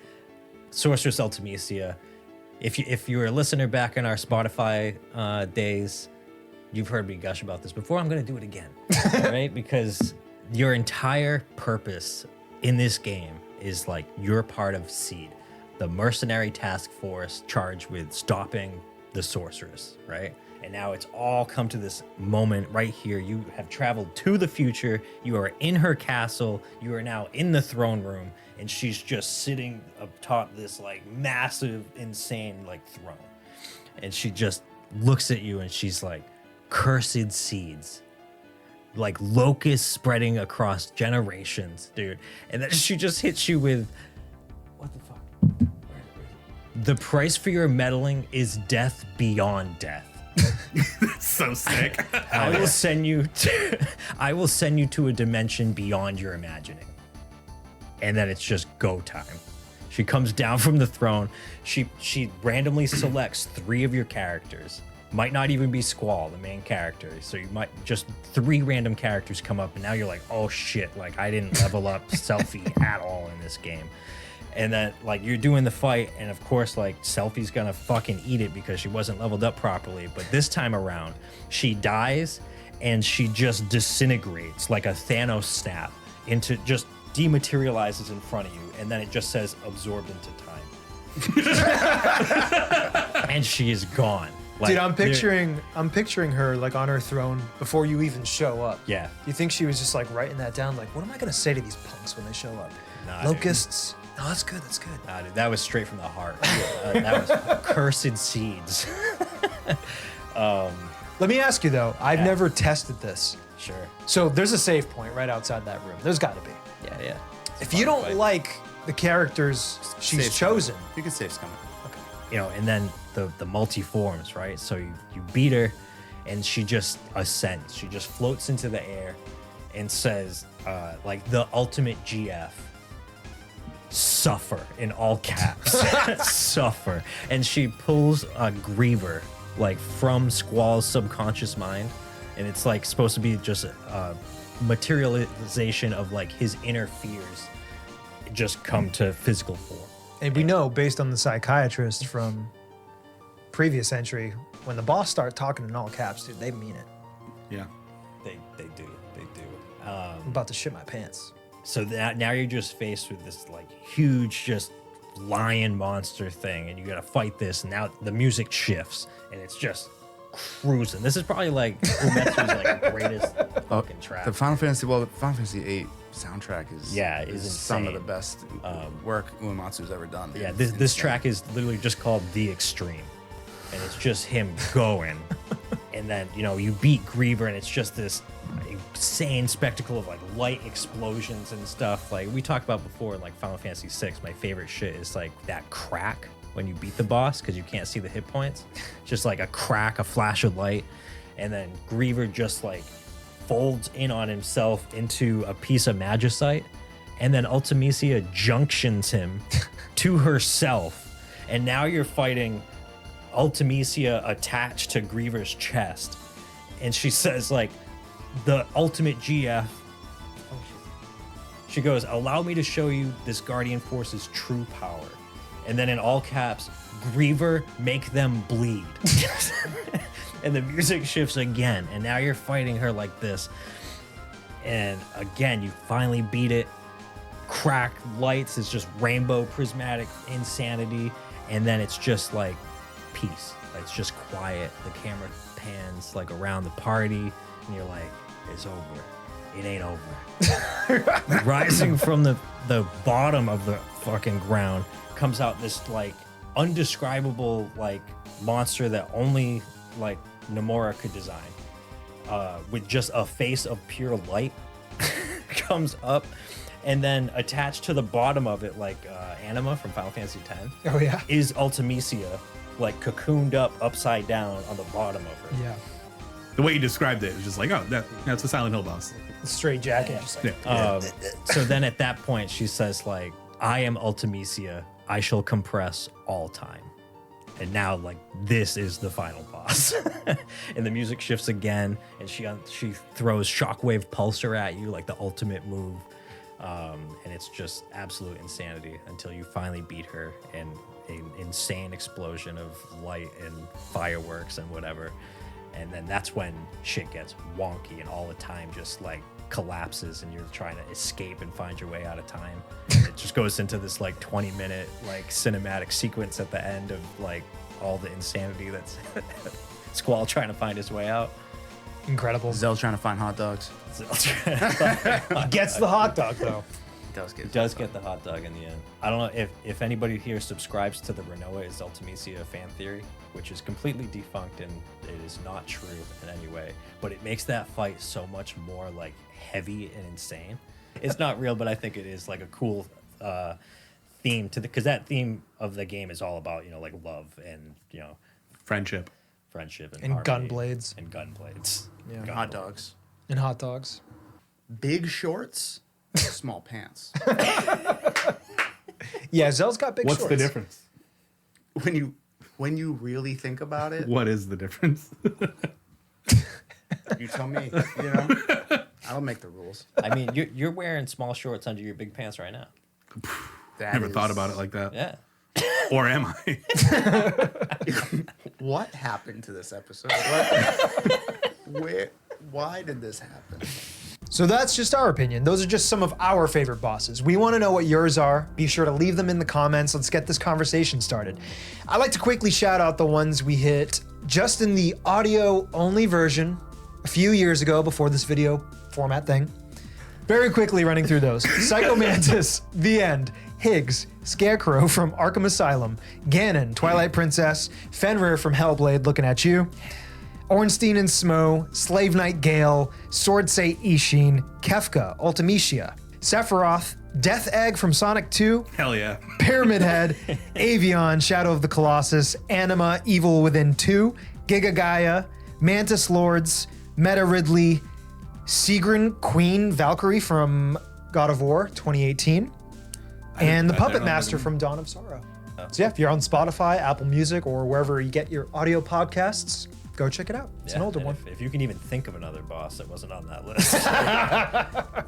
Sorceress Ultimecia, if you were a listener back in our Spotify days, you've heard me gush about this before. I'm going to do it again, right? Because your entire purpose in this game is like you're part of SEED, the mercenary task force charged with stopping the sorceress, right? And now it's all come to this moment right here. You have traveled to the future. You are in her castle. You are now in the throne room, and she's just sitting atop this like massive, insane like throne. And she just looks at you and she's like, "Cursed seeds, like locusts spreading across generations, dude." And then she just hits you with, "What the fuck? The price for your meddling is death beyond death. So sick. I will send you to a dimension beyond your imagining." And then it's just go time. She comes down from the throne. She randomly selects 3 of your characters. Might not even be Squall, the main character. So you might just 3 random characters come up, and now you're like, oh shit, like I didn't level up Selfie at all in this game. And then like you're doing the fight, and of course like Selfie's gonna fucking eat it because she wasn't leveled up properly. But this time around, she dies and she just disintegrates like a Thanos snap into just dematerializes in front of you, and then it just says absorbed into time. And she is gone. Like, Dude, I'm picturing her like on her throne before you even show up. Yeah. Do you think she was just like writing that down? Like, what am I gonna say to these punks when they show up? Nah, dude. Locusts. No, that's good. That's good. Nah, dude, that was straight from the heart. That was cursed seeds. Let me ask you though. I've never tested this. Sure. So there's a save point right outside that room. There's got to be. Yeah. If you don't like the characters she's Save's chosen, coming. You can save coming. You know, and then the multi forms, right? So you beat her, and she just ascends. She just floats into the air, and says, like the ultimate GF, suffer in all caps, suffer. And she pulls a Griever like from Squall's subconscious mind, and it's like supposed to be just a materialization of like his inner fears just come to physical form. and we know based on the psychiatrist from previous entry, when the boss start talking in all caps, dude, they mean it. Yeah. They do. I'm about to shit my pants. So that now you're just faced with this like huge just lion monster thing, and you gotta fight this, and now the music shifts and it's just cruising. This is probably like Umetsu's like greatest fucking track. The Final Fantasy VIII soundtrack is some of insane. the best work Uematsu's ever done. Yeah, It's this insane. track is literally just called The Extreme, and it's just him going. And then, you know, you beat Griever, and it's just this insane spectacle of like light explosions and stuff. Like we talked about before, like Final Fantasy VI, my favorite shit is like that crack when you beat the boss because you can't see the hit points. Just like a crack, a flash of light, and then Griever just like folds in on himself into a piece of magicite, and then Ultimisia junctions him to herself, and now you're fighting Ultimisia attached to Griever's chest, and she says like the ultimate GF. She goes, "Allow me to show you this Guardian Force's true power," and then in all caps, "Griever, make them bleed." And the music shifts again, and now you're fighting her like this, and again you finally beat it. Crack lights, it's just rainbow prismatic insanity, and then it's just like peace. It's just quiet. The camera pans like around the party, and you're like, it's over. It ain't over. Rising from the bottom of the fucking ground comes out this like undescribable like monster that only like Nomura could design, with just a face of pure light. Comes up, and then attached to the bottom of it, like Anima from Final Fantasy X, Oh yeah. is Ultimisia, like cocooned up upside down on the bottom of her. Yeah. The way you described it was just like, oh, that's a Silent Hill boss. The straight jacket. Just like, Yeah. So then at that point she says like, "I am Ultimisia, I shall compress all time." And now like this is the final boss. And the music shifts again, and she throws Shockwave Pulsar at you like the ultimate move. And it's just absolute insanity until you finally beat her in an insane explosion of light and fireworks and whatever. And then that's when shit gets wonky and all the time just like collapses, and you're trying to escape and find your way out of time. And it just goes into this like 20-minute like cinematic sequence at the end of like all the insanity that's Squall trying to find his way out. incredible. Zell trying to find hot dogs. Gets the hot dog though. He Does get the hot dog in the end. I don't know if anybody here subscribes to the Renoa is Ultimisia fan theory, which is completely defunct and it is not true in any way. But it makes that fight so much more like heavy and insane. It's not real, but I think it is like a cool theme to because that theme of the game is all about, you know, like love and, you know, Friendship. friendship And harmony gun blades. and gun blades. Yeah. Gun Hot blades. dogs. And hot dogs. Big shorts, small pants. Yeah, Zell's got big What's shorts. the difference? When you really think about it, What is the difference? you tell me. You know, I don't make the rules. I mean, you're wearing small shorts under your big pants right now. That Never thought about it like that. Yeah. Or am I? What happened to this episode? Why did this happen? So that's just our opinion. Those are just some of our favorite bosses. We want to know what yours are. Be sure to leave them in the comments. Let's get this conversation started. I like to quickly shout out the ones we hit just in the audio only version a few years ago before this video format thing. Very quickly running through those. Psycho Mantis, The End, Higgs, Scarecrow from Arkham Asylum, Ganon, Twilight Princess, Fenrir from Hellblade, looking at you, Ornstein and Smo, Slave Knight Gale, Swordsei Ishin, Kefka, Ultimecia, Sephiroth, Death Egg from Sonic 2, Hell yeah. Pyramid Head, Avion, Shadow of the Colossus, Anima, Evil Within 2, Giga Gaia, Mantis Lords, Meta Ridley, Sigrun Queen Valkyrie from God of War 2018, and the I Puppet don't Master even- from Dawn of Sorrow. So yeah, if you're on Spotify, Apple Music, or wherever you get your audio podcasts, go check it out. It's an Yeah, older and one. If you can even think of another boss that wasn't on that list,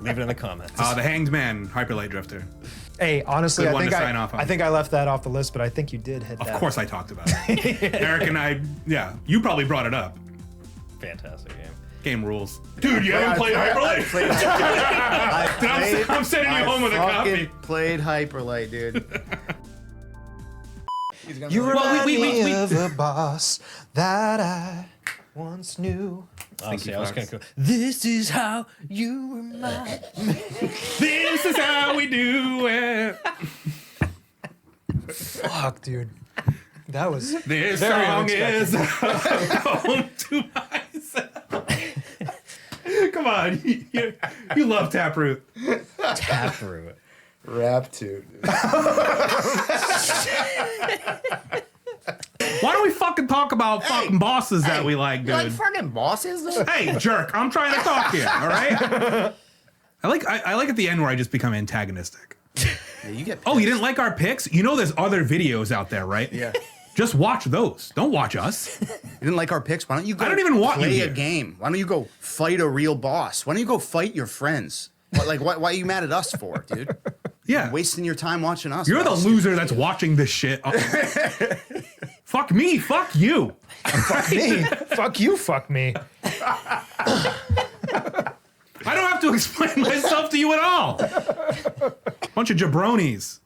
leave it in the comments. The Hanged Man, Hyperlight Drifter. Hey, honestly, Good I one think to sign off on. I think I left that off the list, but I think you did hit Of that. course I talked about it. Eric and I, yeah, you probably brought it up. Fantastic game. Game rules. Dude, you haven't played Hyperlight? I'm sending you home with a copy. Played Hyperlight, dude. You Well, remind we- me of a boss that I once knew. Honestly, you, I was Fox. gonna go. This is how you remind. This is how we do it. Fuck, dude. That was This very song unexpected. is home to myself. Come on, you love Taproot. Taproot. Rap too. Why don't we fucking talk about fucking bosses that we like, You like dude? fucking bosses though? Hey, jerk! I'm trying to talk here. All right. I like at the end where I just become antagonistic. Yeah, you get. Oh, you didn't like our picks? You know, there's other videos out there, right? Yeah. Just watch those. Don't watch us. You didn't like our picks? Why don't you go I don't even want you play a here. game? Why don't you go fight a real boss? Why don't you go fight your friends? Why are you mad at us for, dude? Yeah. Wasting your time watching us. You're the boss. loser that's watching this shit. Fuck me. Fuck you. fuck me. Fuck you, fuck me. I don't have to explain myself to you at all. Bunch of jabronis.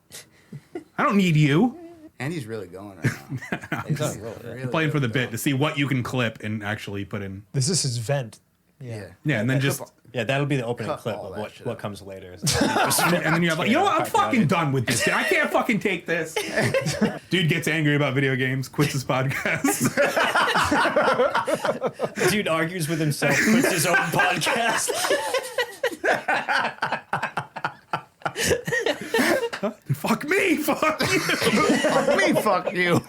I don't need you. Andy's really going right now. He's on a roll, yeah. Really Playing for the going. bit to see what you can clip and actually put in. This is his vent. Yeah. Yeah, and then just Yeah, that'll be the opening Cut clip all of that what, shit what out. comes later. and then you have like, you know what? I'm fucking done with this. I can't fucking take this. Dude gets angry about video games, quits his podcast. Dude argues with himself, puts his own podcast. Fuck me. Fuck you. Fuck me, fuck you.